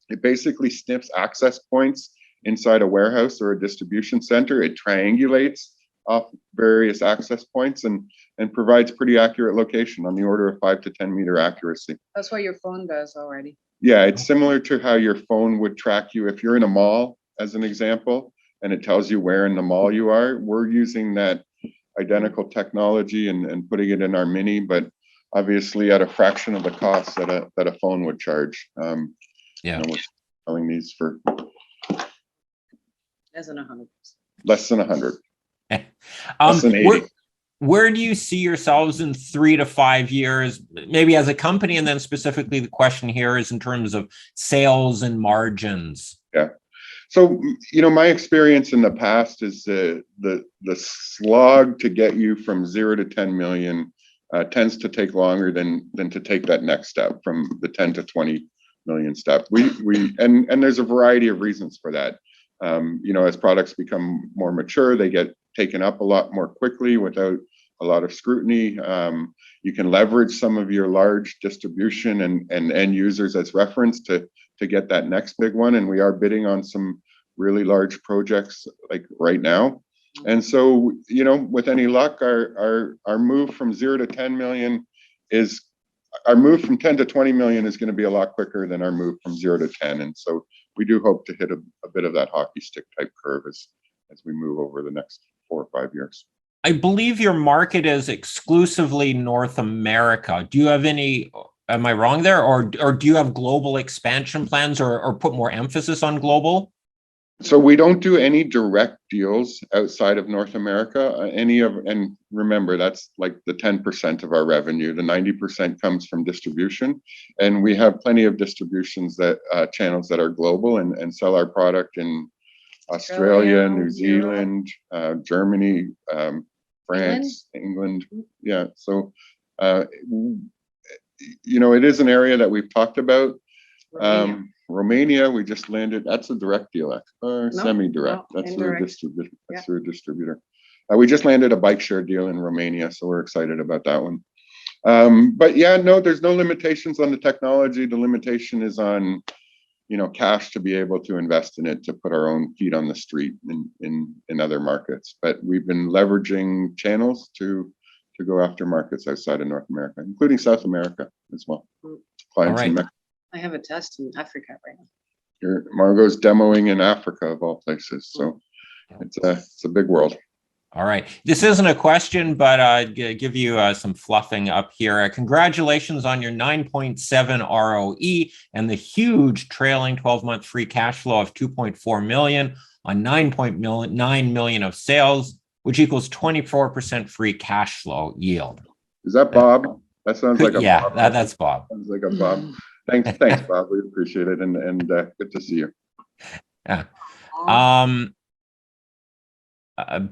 It basically sniffs access points inside a warehouse or a distribution center. It triangulates off various access points and provides pretty accurate location on the order of 5 to 10 meter accuracy. that's what your phone does already. Yeah, it's similar to how your phone would track you if you're in a mall, as an example, and it tells you where in the mall you are. We're using that identical technology and putting it in our Mini, but obviously at a fraction of the cost that a phone would charge. Yeah, we're selling these for Less than 100%. less than 100. Less than 80. Where do you see yourselves in 3 to 5 years, maybe as a company? And then specifically the question here is in terms of sales and margins. Yeah. So, my experience in the past is the slog to get you from 0 to 10 million tends to take longer than to take that next step from the 10 to 20 million step. And there's a variety of reasons for that. As products become more mature, they get taken up a lot more quickly without a lot of scrutiny. You can leverage some of your large distribution and end users as reference to get that next big one. And we are bidding on some really large projects like right now. And so, with any luck, our move from 0 to 10 million our move from 10 to 20 million is going to be a lot quicker than our move from 0 to 10. And so we do hope to hit a bit of that hockey stick type curve as we move over the next 4 or 5 years. I believe your market is exclusively North America. Do you have am I wrong there? Or do you have global expansion plans or put more emphasis on global? So we don't do any direct deals outside of North America. And remember, that's like the 10% of our revenue. The 90% comes from distribution, and we have plenty of distributions channels that are global and sell our product in Australia, New Zealand, Germany, France, England. Yeah. So it is an area that we've talked about. Romania. Romania, we just landed. That's a direct deal, or semi-direct. That's through a distributor. That's through a distributor. We just landed a bike share deal in Romania, so we're excited about that one. But yeah, no, there's no limitations on the technology. The limitation is on, cash to be able to invest in it, to put our own feet on the street in other markets. But we've been leveraging channels to go after markets outside of North America, including South America as well. Clients in Mexico. I have a test in Africa right now. Margaux's demoing in Africa of all places, so it's a big world. All right. This isn't a question, but give you some fluffing up here. Congratulations on your 9.7 ROE and the huge trailing 12-month free cash flow of 2.4 million on 9.9 million of sales, which equals 24% free cash flow yield. Is that Bob? That sounds like a Bob. That's Bob. Sounds like a Bob. Thanks, Bob. We appreciate it, and good to see you. Yeah.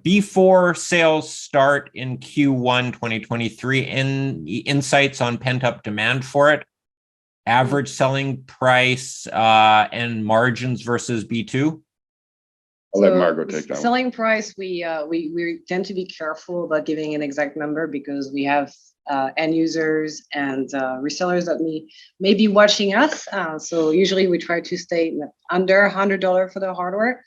Before sales start in Q1 2023, and insights on pent-up demand for it, average selling price and margins versus B2? I'll let Margaux take that one. Selling price, we tend to be careful about giving an exact number because we have end users and resellers that may be watching us. So usually we try to stay under $100 for the hardware.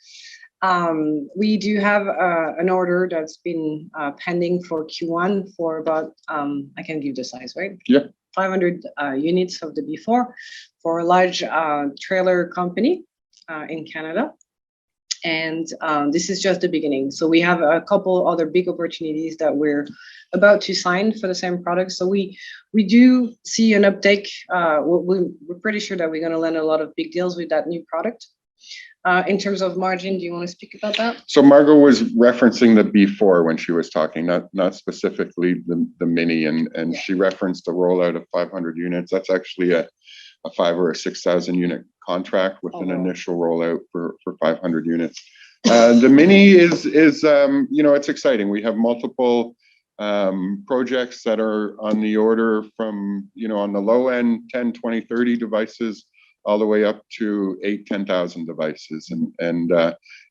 We do have an order that's been pending for Q1 for about, I can give the size, right? Yeah. 500 units of the BeWhere for a large trailer company in Canada. And this is just the beginning. So we have a couple other big opportunities that we're about to sign for the same product. So we do see an uptake. We're pretty sure that we're going to land a lot of big deals with that new product. In terms of margin, do you want to speak about that? So Margaux was referencing the B4 when she was talking, not specifically the Mini, and she referenced a rollout of 500 units. That's actually a 5,000 or 6,000 unit contract with an initial rollout for 500 units. The Mini is it's exciting. We have multiple projects that are on the order from, on the low end, 10, 20, 30 devices, all the way up to 8,000-10,000 devices. And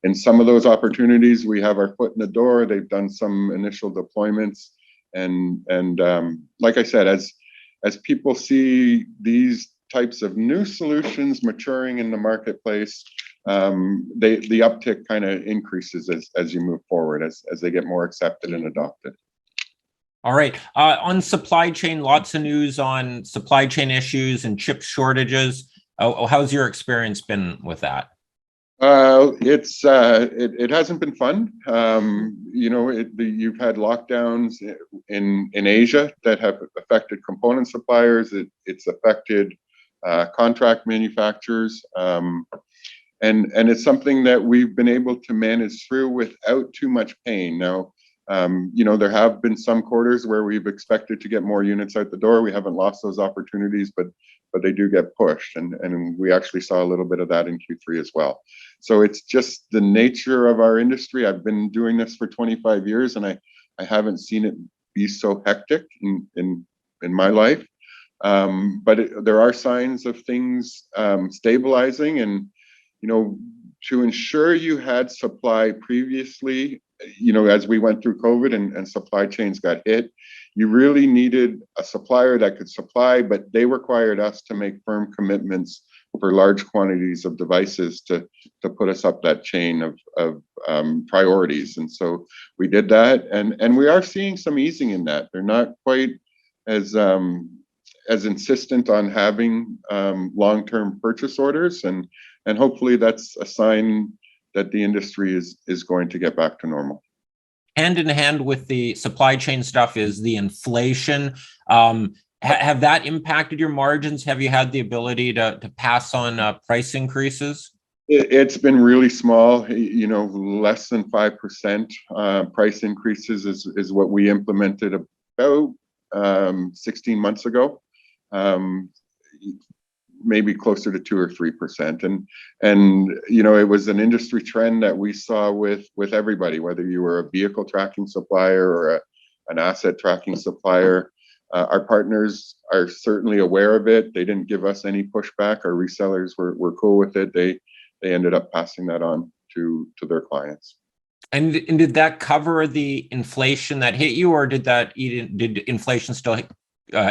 in some of those opportunities, we have our foot in the door. They've done some initial deployments. And like I said, as people see these types of new solutions maturing in the marketplace, the uptick kind of increases as you move forward, as they get more accepted and adopted. All right. On supply chain, lots of news on supply chain issues and chip shortages. How's your experience been with that? It hasn't been fun. You've had lockdowns in Asia that have affected component suppliers. It's affected contract manufacturers, and it's something that we've been able to manage through without too much pain. Now, there have been some quarters where we've expected to get more units out the door. We haven't lost those opportunities, but they do get pushed, and we actually saw a little bit of that in Q3 as well. So it's just the nature of our industry. I've been doing this for 25 years, and I haven't seen it be so hectic in my life. But there are signs of things stabilizing, and to ensure you had supply previously, as we went through COVID and supply chains got hit, you really needed a supplier that could supply, but they required us to make firm commitments for large quantities of devices to put us up that chain of priorities. And so we did that, and we are seeing some easing in that. They're not quite as insistent on having long-term purchase orders, and hopefully that's a sign that the industry is going to get back to normal. Hand in hand with the supply chain stuff is the inflation. Have that impacted your margins? Have you had the ability to pass on price increases? It's been really small, less than 5% price increases is what we implemented about 16 months ago. Maybe closer to 2 or 3%, and it was an industry trend that we saw with everybody, whether you were a vehicle tracking supplier or an asset tracking supplier. Our partners are certainly aware of it. They didn't give us any pushback. Our resellers were cool with it. They ended up passing that on to their clients. And did that cover the inflation that hit you, or did inflation still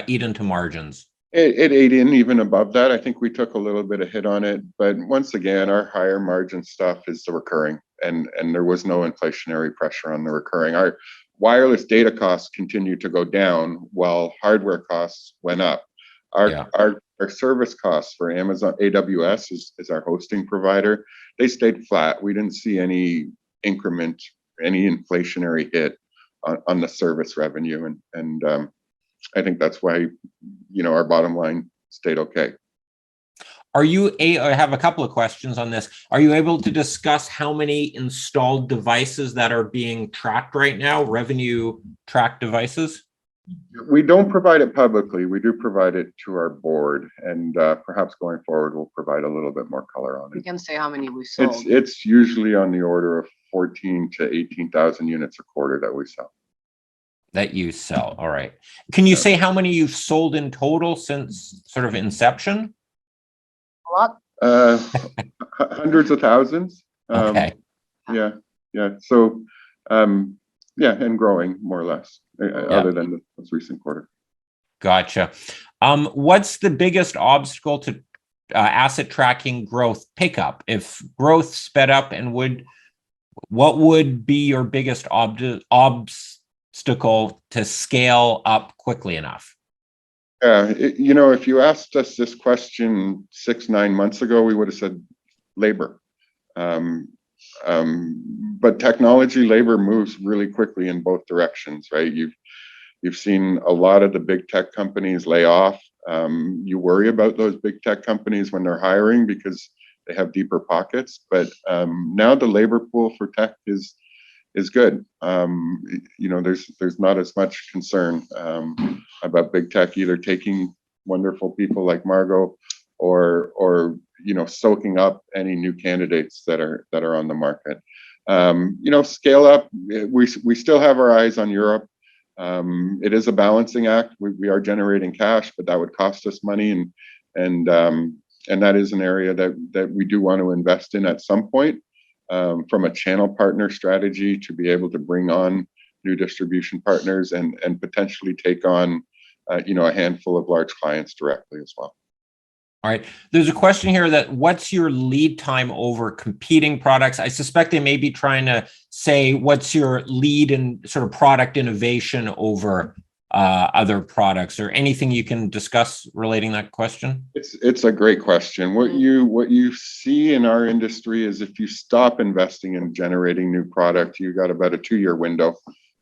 eat into margins? It ate in even above that. I think we took a little bit of hit on it, but once again, our higher margin stuff is the recurring, and there was no inflationary pressure on the recurring. Our wireless data costs continued to go down while hardware costs went up. Our service costs for Amazon AWS is our hosting provider. They stayed flat. We didn't see any increment, any inflationary hit on the service revenue, and I think that's why, our bottom line stayed okay. I have a couple of questions on this. Are you able to discuss how many installed devices that are being tracked right now, revenue tracked devices? We don't provide it publicly. We do provide it to our board, and perhaps going forward, we'll provide a little bit more color on it. We can say how many we sold. It's usually on the order of 14 to 18,000 units a quarter that we sell. That you sell. All right. Can you say how many you've sold in total since sort of inception? A lot. Hundreds of thousands. Okay. Yeah. So, and growing more or less, other than the most recent quarter. Gotcha. What's the biggest obstacle to asset tracking growth pickup? If growth sped up, and what would be your biggest obstacle to scale up quickly enough? If you asked us this question 6-9 months ago, we would have said labor. But technology, labor moves really quickly in both directions, right? You've seen a lot of the big tech companies lay off. You worry about those big tech companies when they're hiring because they have deeper pockets. But now the labor pool for tech is good. There's not as much concern about big tech either taking wonderful people like Margaux or soaking up any new candidates that are on the market. Scale up. We still have our eyes on Europe. It is a balancing act. We are generating cash, but that would cost us money, and that is an area that we do want to invest in at some point. From a channel partner strategy to be able to bring on new distribution partners and potentially take on a handful of large clients directly as well. All right. There's a question here that what's your lead time over competing products? I suspect they may be trying to say what's your lead in sort of product innovation over other products, or anything you can discuss relating that question? It's a great question. What you see in our industry is if you stop investing in generating new product, you got about a 2-year window,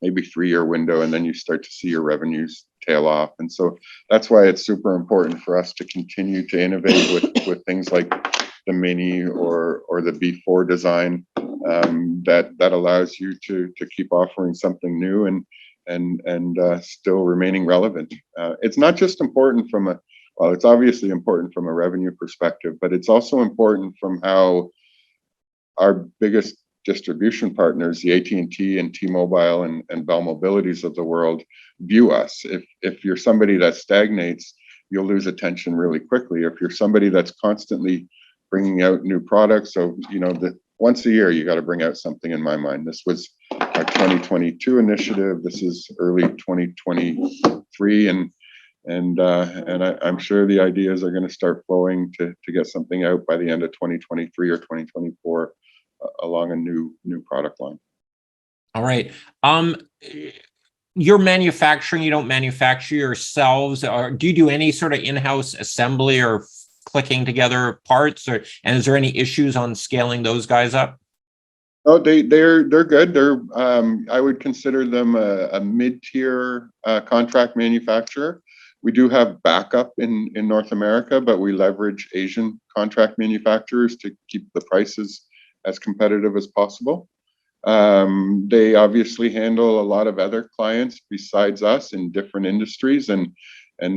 maybe 3-year window, and then you start to see your revenues tail off. And so that's why it's super important for us to continue to innovate with things like the Mini or the BeWhere design that allows you to keep offering something new and still remaining relevant. It's not just important it's obviously important from a revenue perspective, but it's also important from how our biggest distribution partners, the AT&T and T-Mobile and Bell Mobilities of the world, view us. If you're somebody that stagnates, you'll lose attention really quickly. If you're somebody that's constantly bringing out new products, so once a year you got to bring out something. In my mind, this was our 2022 initiative. This is early 2023, and I'm sure the ideas are going to start flowing to get something out by the end of 2023 or 2024 along a new product line. All right. You're manufacturing, you don't manufacture yourselves, or do you do any sort of in-house assembly or clicking together parts, and is there any issues on scaling those guys up? Oh, they're good. I would consider them a mid-tier contract manufacturer. We do have backup in North America, but we leverage Asian contract manufacturers to keep the prices as competitive as possible. They obviously handle a lot of other clients besides us in different industries, and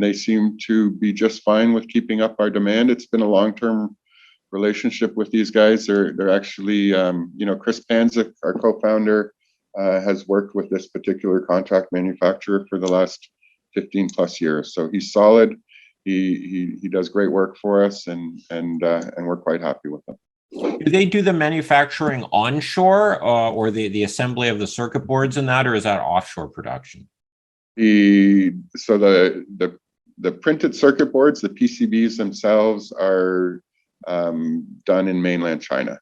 they seem to be just fine with keeping up our demand. It's been a long-term relationship with these guys. They're actually, Chris Panzik, our co-founder, has worked with this particular contract manufacturer for the last 15 plus years. So he's solid. He does great work for us, and we're quite happy with him. Do they do the manufacturing onshore or the assembly of the circuit boards in that, or is that offshore production? So the printed circuit boards, the PCBs themselves, are done in mainland China.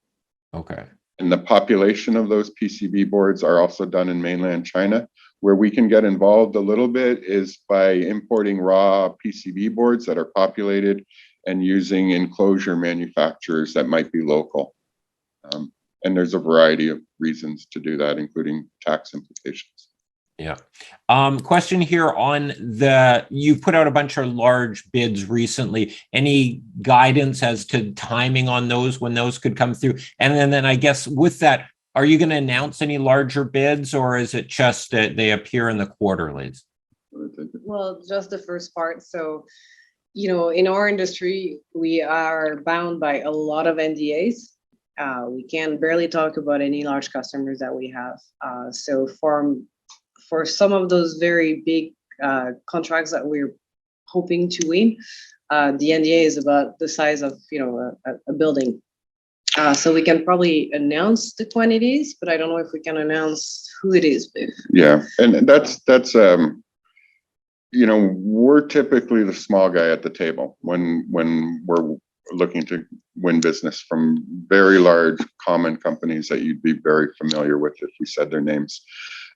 Okay. And the population of those PCB boards are also done in mainland China. Where we can get involved a little bit is by importing raw PCB boards that are populated and using enclosure manufacturers that might be local. And there's a variety of reasons to do that, including tax implications. Yeah. Question here on you put out a bunch of large bids recently. Any guidance as to timing on those, when those could come through? And then I guess with that, are you going to announce any larger bids, or is it just that they appear in the quarterlies? Well, just the first part. So, in our industry, we are bound by a lot of NDAs. We can barely talk about any large customers that we have. So for some of those very big contracts that we're hoping to win, the NDA is about the size of a building. So we can probably announce the quantities, but I don't know if we can announce who it is. Yeah, and that's we're typically the small guy at the table when we're looking to win business from very large common companies that you'd be very familiar with if we said their names.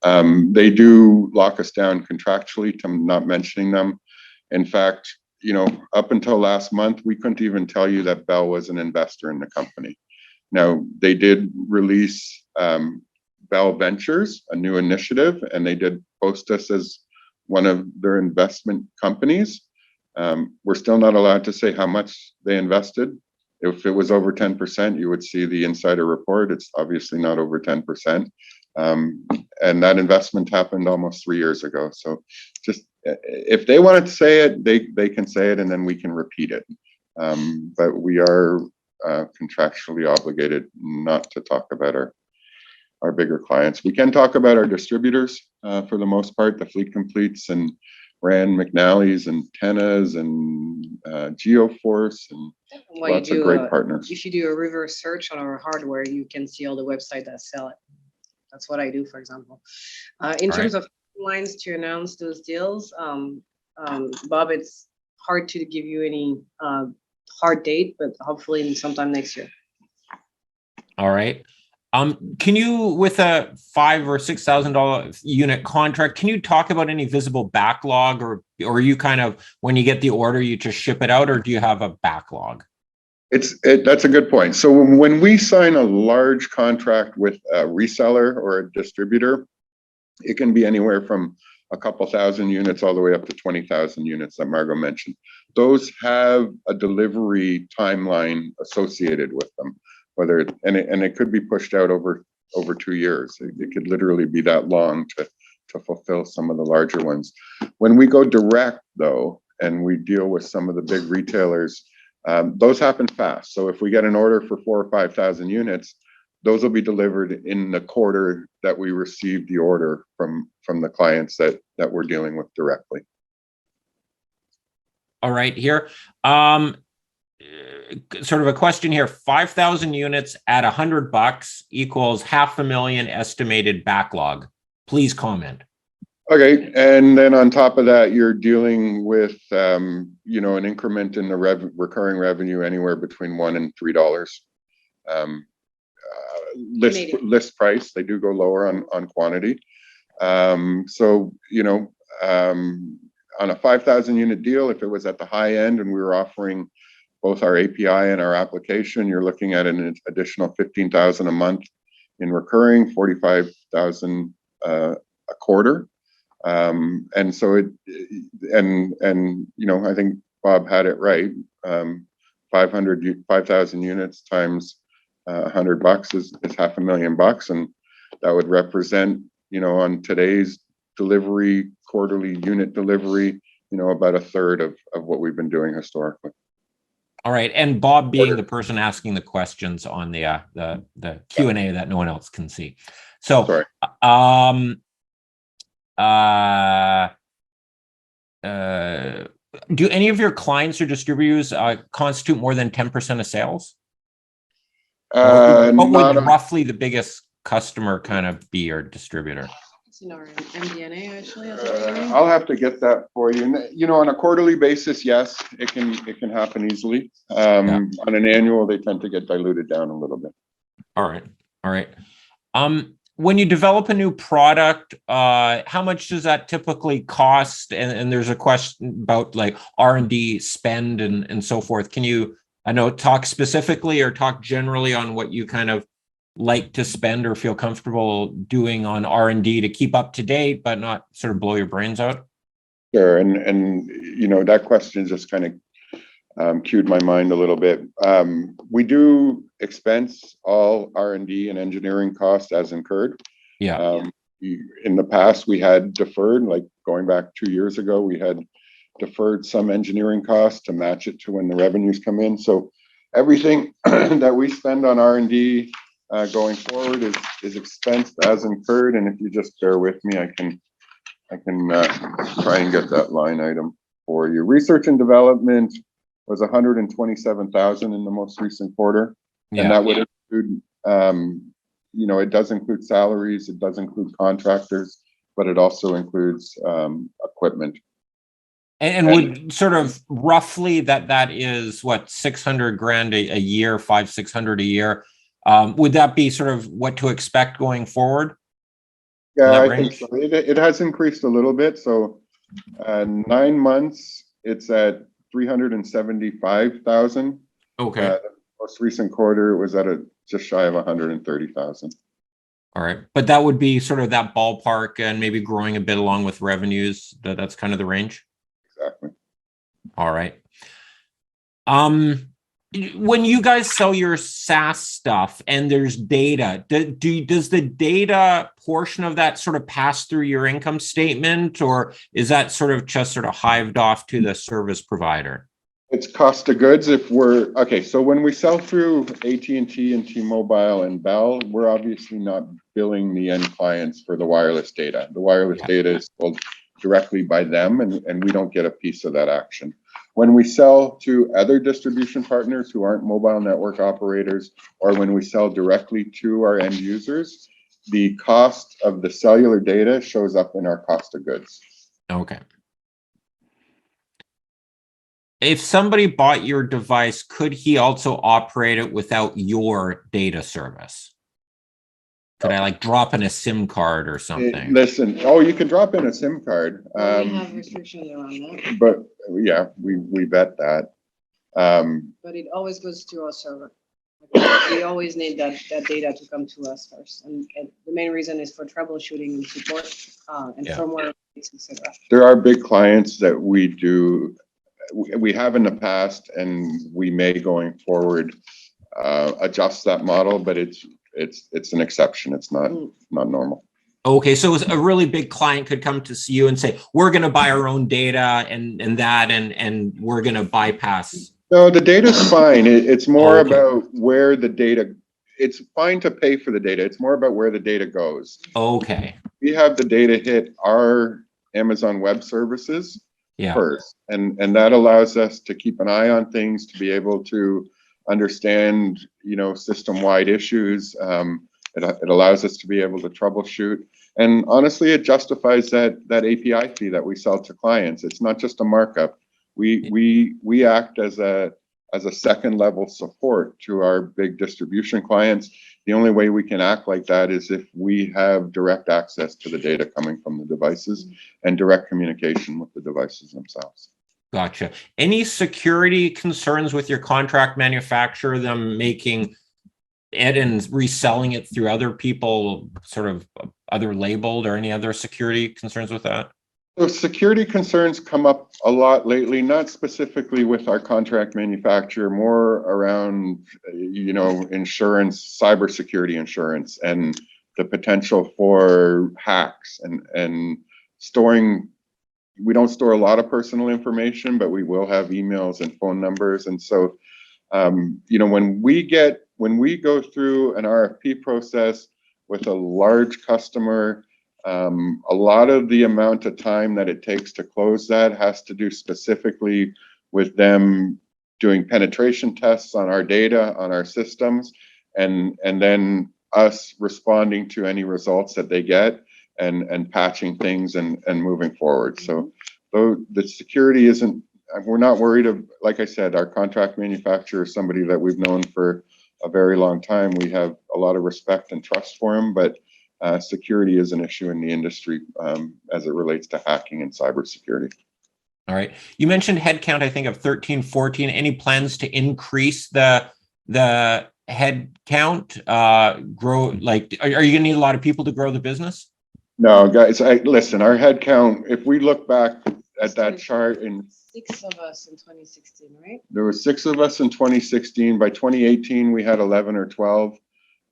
They do lock us down contractually to not mentioning them. In fact, up until last month, we couldn't even tell you that Bell was an investor in the company. Now, they did release Bell Ventures, a new initiative, and they did post us as one of their investment companies. We're still not allowed to say how much they invested. If it was over 10%, you would see the insider report. It's obviously not over 10%. And that investment happened almost 3 years ago. So just if they wanted to say it, they can say it, and then we can repeat it. But we are contractually obligated not to talk about our bigger clients. We can talk about our distributors for the most part, the Fleet Completes and Rand McNally's and Tenna's and GeoForce and lots of great partners. If you do a reverse search on our hardware, you can see all the websites that sell it. That's what I do, for example. In terms of lines to announce those deals, Bob, it's hard to give you any hard date, but hopefully sometime next year. All right. Can you, with a $5,000 or $6,000 unit contract, can you talk about any visible backlog, or you kind of, when you get the order, you just ship it out, or do you have a backlog? That's a good point. So when we sign a large contract with a reseller or a distributor, it can be anywhere from a couple thousand units all the way up to 20,000 units that Margaux mentioned. Those have a delivery timeline associated with them. It could be pushed out over 2 years. It could literally be that long to fulfill some of the larger ones. When we go direct, though, and we deal with some of the big retailers, those happen fast. So if we get an order for 4,000 or 5,000 units, those will be delivered in the quarter that we receive the order from the clients that we're dealing with directly. All right, here. Sort of a question here. 5,000 units at $100 equals $500,000 estimated backlog. Please comment. Okay, and then on top of that, you're dealing with an increment in the recurring revenue anywhere between $1 and $3. List price, they do go lower on quantity. So on a 5,000 unit deal, if it was at the high end and we were offering both our API and our application, you're looking at an additional 15,000 a month in recurring, 45,000 a quarter. And so I think Bob had it right. 5,000 units times $100 is $500,000, and that would represent, on today's delivery, quarterly unit delivery, about a third of what we've been doing historically. All right, and Bob being the person asking the questions on the Q&A that no one else can see. So, sorry. do any of your clients or distributors constitute more than 10% of sales? What Not would roughly the biggest customer kind of be, or distributor? It's in our MD&A actually. I'll have to get that for you. And, you know, on a quarterly basis, yes, it can happen easily. On an annual, they tend to get diluted down a little bit. All right. When you develop a new product, how much does that typically cost? And there's a question about like R&D spend and so forth. Can you, I know, talk specifically or talk generally on what you kind of like to spend or feel comfortable doing on R&D to keep up to date, but not sort of blow your brains out? Sure, and you know, that question just kind of cued my mind a little bit. We do expense all R&D and engineering costs as incurred. Yeah. In the past, we had deferred, like going back 2 years ago, we had deferred some engineering costs to match it to when the revenues come in. So everything that we spend on R&D going forward is expensed as incurred. And if you just bear with me, I can try and get that line item for you. Research and development was 127,000 in the most recent quarter, and that would include, you know, it does include salaries, it does include contractors, but it also includes equipment. And would sort of roughly that is what, 600 grand a year, 500-600 a year. Would that be sort of what to expect going forward? Yeah, I think so. It has increased a little bit. So 9 months, it's at 375,000. Okay. The most recent quarter, it was at just shy of 130,000. All right. But that would be sort of that ballpark and maybe growing a bit along with revenues. That's kind of the range. Exactly. All right. When you guys sell your SaaS stuff and there's data, does the data portion of that sort of pass through your income statement, or is that sort of just sort of hived off to the service provider? It's cost of goods. If we're okay, so when we sell through AT&T and T-Mobile and Bell, we're obviously not billing the end clients for the wireless data. The wireless data is sold directly by them, and we don't get a piece of that action. When we sell to other distribution partners who aren't mobile network operators, or when we sell directly to our end users, the cost of the cellular data shows up in our cost of goods. Okay. If somebody bought your device, could he also operate it without your data service? Could I like drop in a SIM card or something? Listen, you can drop in a SIM card. We have restrictions around that. But yeah, we vet that. But it always goes to our server. We always need that data to come to us first. And the main reason is for troubleshooting and support and firmware, etc. There are big clients that we have in the past, and we may going forward adjust that model, but it's an exception. It's not normal. Okay, so a really big client could come to see you and say, we're going to buy our own data and we're going to bypass. No, the data's fine. It's more about where the data, it's fine to pay for the data. It's more about where the data goes. Okay. We have the data hit our Amazon Web Services first, and that allows us to keep an eye on things, to be able to understand, you know, system-wide issues. It allows us to be able to troubleshoot, and honestly, it justifies that API fee that we sell to clients. It's not just a markup. We act as a second level support to our big distribution clients. The only way we can act like that is if we have direct access to the data coming from the devices and direct communication with the devices themselves. Gotcha. Any security concerns with your contract manufacturer, them making it and reselling it through other people, sort of other labeled, or any other security concerns with that? So security concerns come up a lot lately, not specifically with our contract manufacturer, more around, you know, insurance, cybersecurity insurance, and the potential for hacks and storing. We don't store a lot of personal information, but we will have emails and phone numbers. And so, you know, when we go through an RFP process with a large customer, A lot of the amount of time that it takes to close that has to do specifically with them doing penetration tests on our data, on our systems, and then us responding to any results that they get and patching things and moving forward. So though the security isn't, we're not worried of, like I said, our contract manufacturer is somebody that we've known for a very long time. We have a lot of respect and trust for him, but security is an issue in the industry as it relates to hacking and cybersecurity. All right. You mentioned headcount, I think, of 13, 14. Any plans to increase the head count? Grow, like, are you going to need a lot of people to grow the business? No, guys, listen, our head count, if we look back at that chart, in 6 of us in 2016, right? there were 6 of us in 2016. By 2018, we had 11 or 12.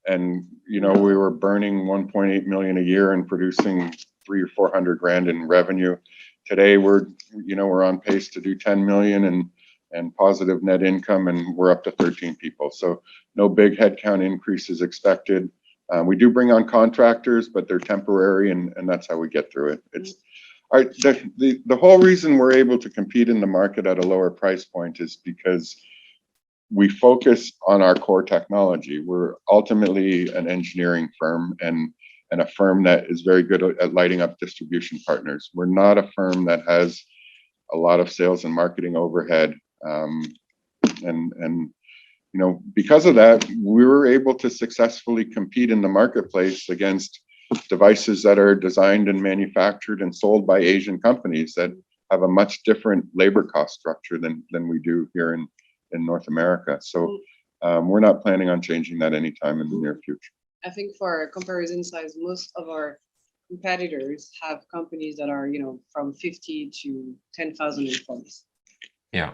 And, you know, we were burning 1.8 million a year and producing 300 or 400 grand in revenue. Today, we're on pace to do 10 million and positive net income, and we're up to 13 people. So no big headcount increase is expected. We do bring on contractors, but they're temporary, and that's how we get through it. It's all right. The whole reason we're able to compete in the market at a lower price point is because we focus on our core technology. We're ultimately an engineering firm and a firm that is very good at lighting up distribution partners. We're not a firm that has a lot of sales and marketing overhead. And you know, because of that, we were able to successfully compete in the marketplace against devices that are designed and manufactured and sold by Asian companies that have a much different labor cost structure than we do here in North America. So we're not planning on changing that anytime in the near future. I think for comparison size, most of our competitors have companies that are, you know, from 50 to 10,000 employees. Yeah.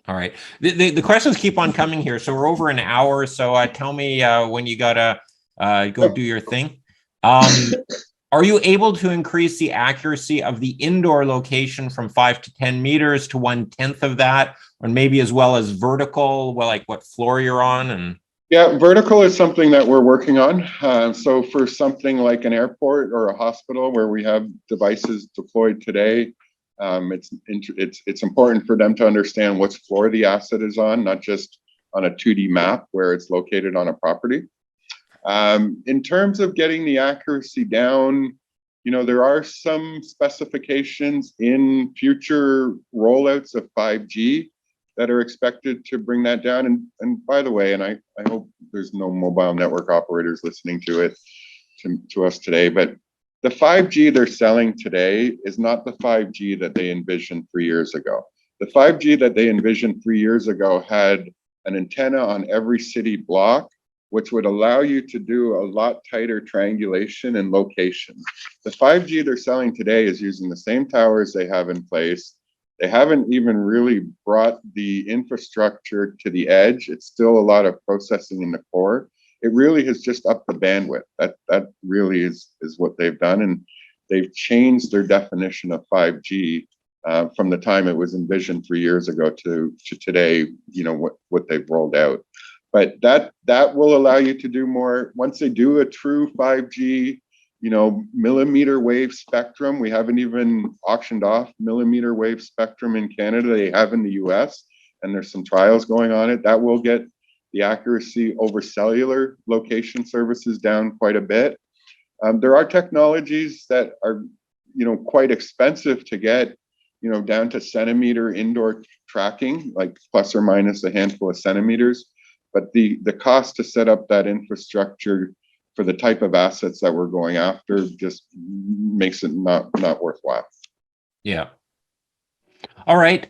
All right. The questions keep on coming here. So we're over an hour. So tell me when you gotta go do your thing. Are you able to increase the accuracy of the indoor location from 5 to 10 meters to 1/10 of that, or maybe as well as vertical, well, like what floor you're on? And yeah, vertical is something that we're working on. So for something like an airport or a hospital where we have devices deployed today, it's important for them to understand which floor the asset is on, not just on a 2D map where it's located on a property. In terms of getting the accuracy down, you know, there are some specifications in future rollouts of 5G that are expected to bring that down. And by the way, and I hope there's no mobile network operators listening to it, to us today, but the 5G they're selling today is not the 5G that they envisioned 3 years ago. The 5G that they envisioned 3 years ago had an antenna on every city block, which would allow you to do a lot tighter triangulation and location. The 5G they're selling today is using the same towers they have in place. They haven't even really brought the infrastructure to the edge. It's still a lot of processing in the core. It really has just upped the bandwidth. That really is what they've done. And they've changed their definition of 5G from the time it was envisioned 3 years ago to today, you know, what they've rolled out. But that will allow you to do more. Once they do a true 5G, you know, millimeter wave spectrum, we haven't even auctioned off millimeter wave spectrum in Canada. They have in the US, and there's some trials going on it. That will get the accuracy over cellular location services down quite a bit. There are technologies that are, you know, quite expensive to get, you know, down to centimeter indoor tracking, like plus or minus a handful of centimeters. But the cost to set up that infrastructure for the type of assets that we're going after just makes it not worthwhile. yeah. All right.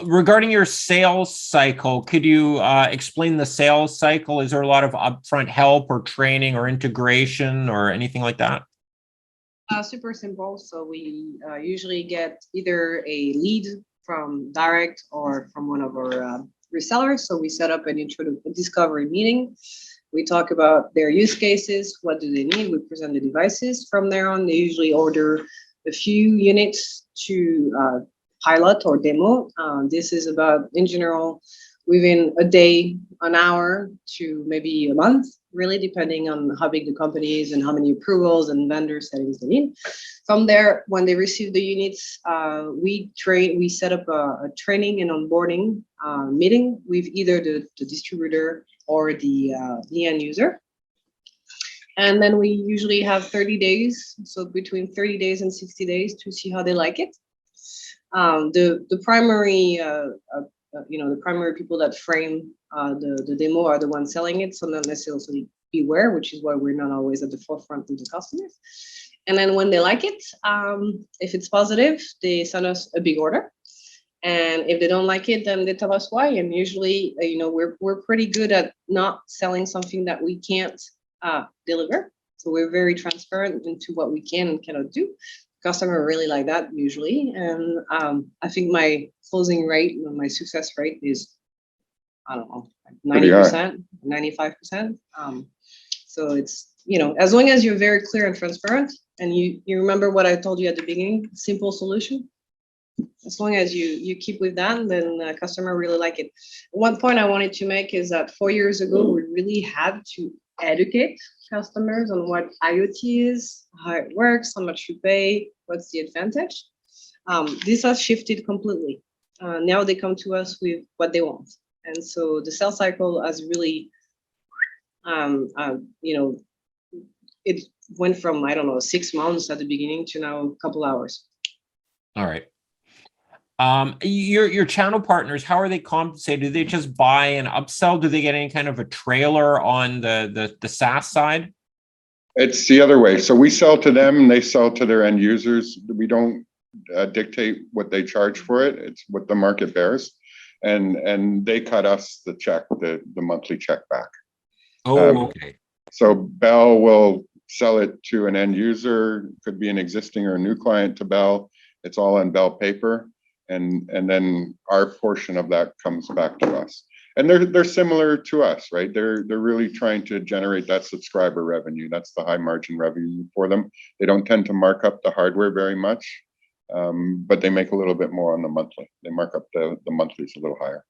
Regarding your sales cycle, could you explain the sales cycle? Is there a lot of upfront help or training or integration or anything like that? Super simple. So we usually get either a lead from direct or from one of our resellers. So we set up a discovery meeting. We talk about their use cases. What do they need? We present the devices. From there on, they usually order a few units to pilot or demo. This is about, in general, within a day, an hour to maybe a month, really depending on how big the company is and how many approvals and vendor settings they need. From there, when they receive the units, we set up a training and onboarding meeting with either the distributor or the end user. And then we usually have 30 days, so between 30 days and 60 days to see how they like it. The primary, the primary people that frame the demo are the ones selling it, so not necessarily BeWhere, which is why we're not always at the forefront of the customers. And then when they like it, if it's positive, they send us a big order. And if they don't like it, then they tell us why. And usually, we're pretty good at not selling something that we can't deliver. So we're very transparent into what we can and cannot do. Customer really like that usually. And I think my closing rate, my success rate is, I don't know, 90%, 95%. So it's, as long as you're very clear and transparent and you remember what I told you at the beginning, simple solution. As long as you keep with that, then the customer really like it. One point I wanted to make is that 4 years ago, we really had to educate customers on what IoT is, how it works, how much you pay, what's the advantage. This has shifted completely. Now they come to us with what they want. And so the sales cycle has really, it went from, I don't know, 6 months at the beginning to now a couple hours. All right. Your channel partners, how are they compensated? Do they just buy and upsell? Do they get any kind of a trailer on the SaaS side? It's the other way. So we sell to them and they sell to their end users. We don't dictate what they charge for it. It's what the market bears. And they cut us the check, the monthly check back. Oh, okay. So Bell will sell it to an end user, could be an existing or a new client to Bell. It's all on Bell paper. And then our portion of that comes back to us. And they're similar to us, right? They're really trying to generate that subscriber revenue. That's the high margin revenue for them. They don't tend to mark up the hardware very much, but they make a little bit more on the monthly. They mark up the monthlies a little higher.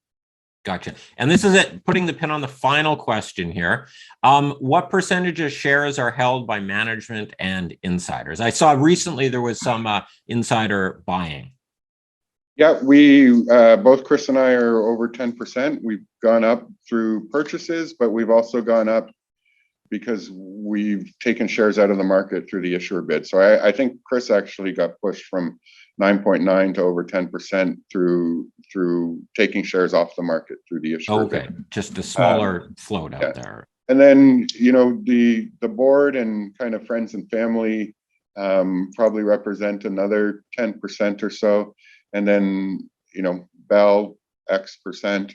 Gotcha. And this is it, putting the pin on the final question here. What percentage of shares are held by management and insiders? I saw recently there was some insider buying. Yeah, we both Chris and I are over 10%. We've gone up through purchases, but we've also gone up because we've taken shares out of the market through the issuer bid. So I think Chris actually got pushed from 9.9 to over 10% through taking shares off the market through the issuer bid. Okay, just a smaller float out there. And then, the board and kind of friends and family probably represent another 10% or so. And then, Bell X%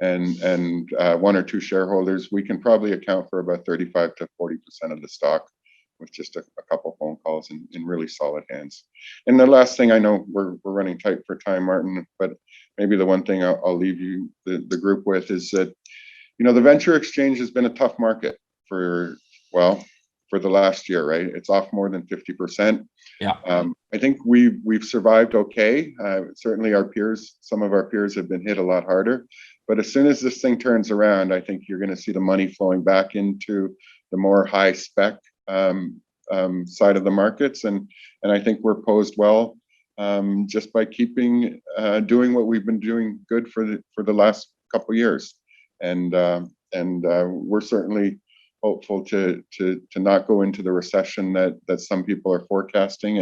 and one or two shareholders, we can probably account for about 35 to 40% of the stock with just a couple phone calls in really solid hands. And the last thing, I know we're running tight for time, Martin, but maybe the one thing I'll leave you, the group with is that, the venture exchange has been a tough market for the last year, right? It's off more than 50%. Yeah. I think we've survived okay. Certainly some of our peers have been hit a lot harder. But as soon as this thing turns around, I think you're going to see the money flowing back into the more high spec side of the markets. And I think we're posed well just by keeping doing what we've been doing good for the last couple of years. And we're certainly hopeful to not go into the recession that some people are forecasting.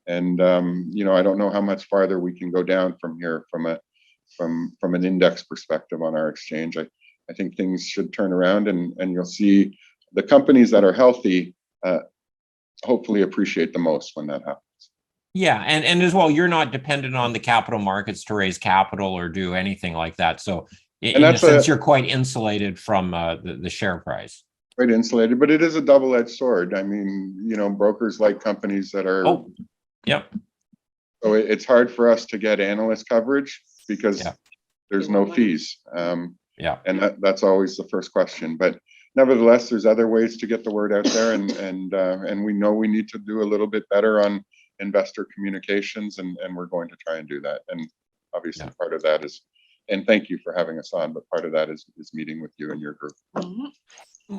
And I don't know how much farther we can go down from here from an index perspective on our exchange. I think things should turn around and you'll see the companies that are healthy hopefully appreciate the most when that happens. Yeah, and as well, you're not dependent on the capital markets to raise capital or do anything like that. So in a sense, you're quite insulated from the share price. Quite insulated, but it is a double-edged sword. I mean, brokers like companies that are. Oh, yep. So it's hard for us to get analyst coverage because there's no fees. Yeah. And that's always the first question. But nevertheless, there's other ways to get the word out there, and we know we need to do a little bit better on investor communications, and we're going to try and do that. And obviously, part of that is and thank you for having us on. But part of that is meeting with you and your group.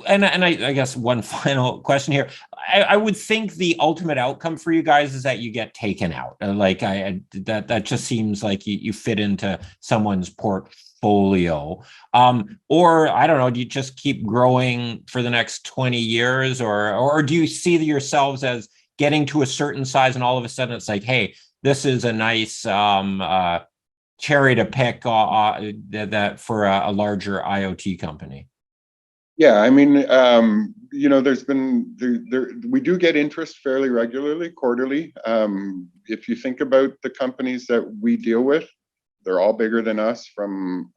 And I guess one final question here. I would think the ultimate outcome for you guys is that you get taken out. That just seems like you fit into someone's portfolio. Or I don't know, do you just keep growing for the next 20 years or do you see yourselves as getting to a certain size and all of a sudden it's like, hey, this is a nice cherry to pick that for a larger IoT company? Yeah, I mean, there's been we do get interest fairly regularly, quarterly. If you think about the companies that we deal with, they're all bigger than us from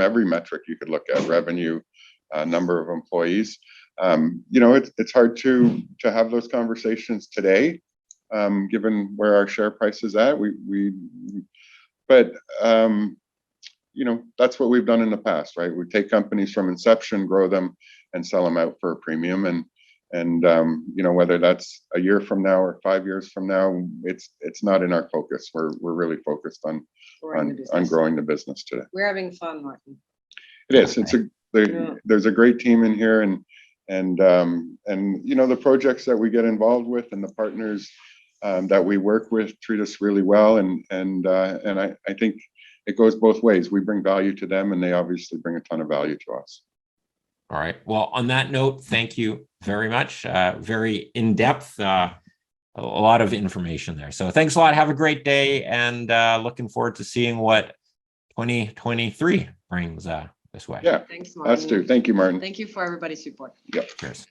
every metric you could look at, revenue, number of employees. It's hard to have those conversations today, given where our share price is at. But that's what we've done in the past, right? We take companies from inception, grow them, and sell them out for a premium. And whether that's a year from now or 5 years from now, it's not in our focus. We're really focused on growing the business today. We're having fun, Martin. It is. There's a great team in here, and the projects that we get involved with and the partners that we work with treat us really well, and I think it goes both ways. We bring value to them, and they obviously bring a ton of value to us. All right. Well, on that note, thank you very much. Very in-depth, a lot of information there. So thanks a lot. Have a great day, and looking forward to seeing what 2023 brings this way. Yeah, thanks, Martin. us too. Thank you, Martin. Thank you for everybody's support. Yep. Cheers.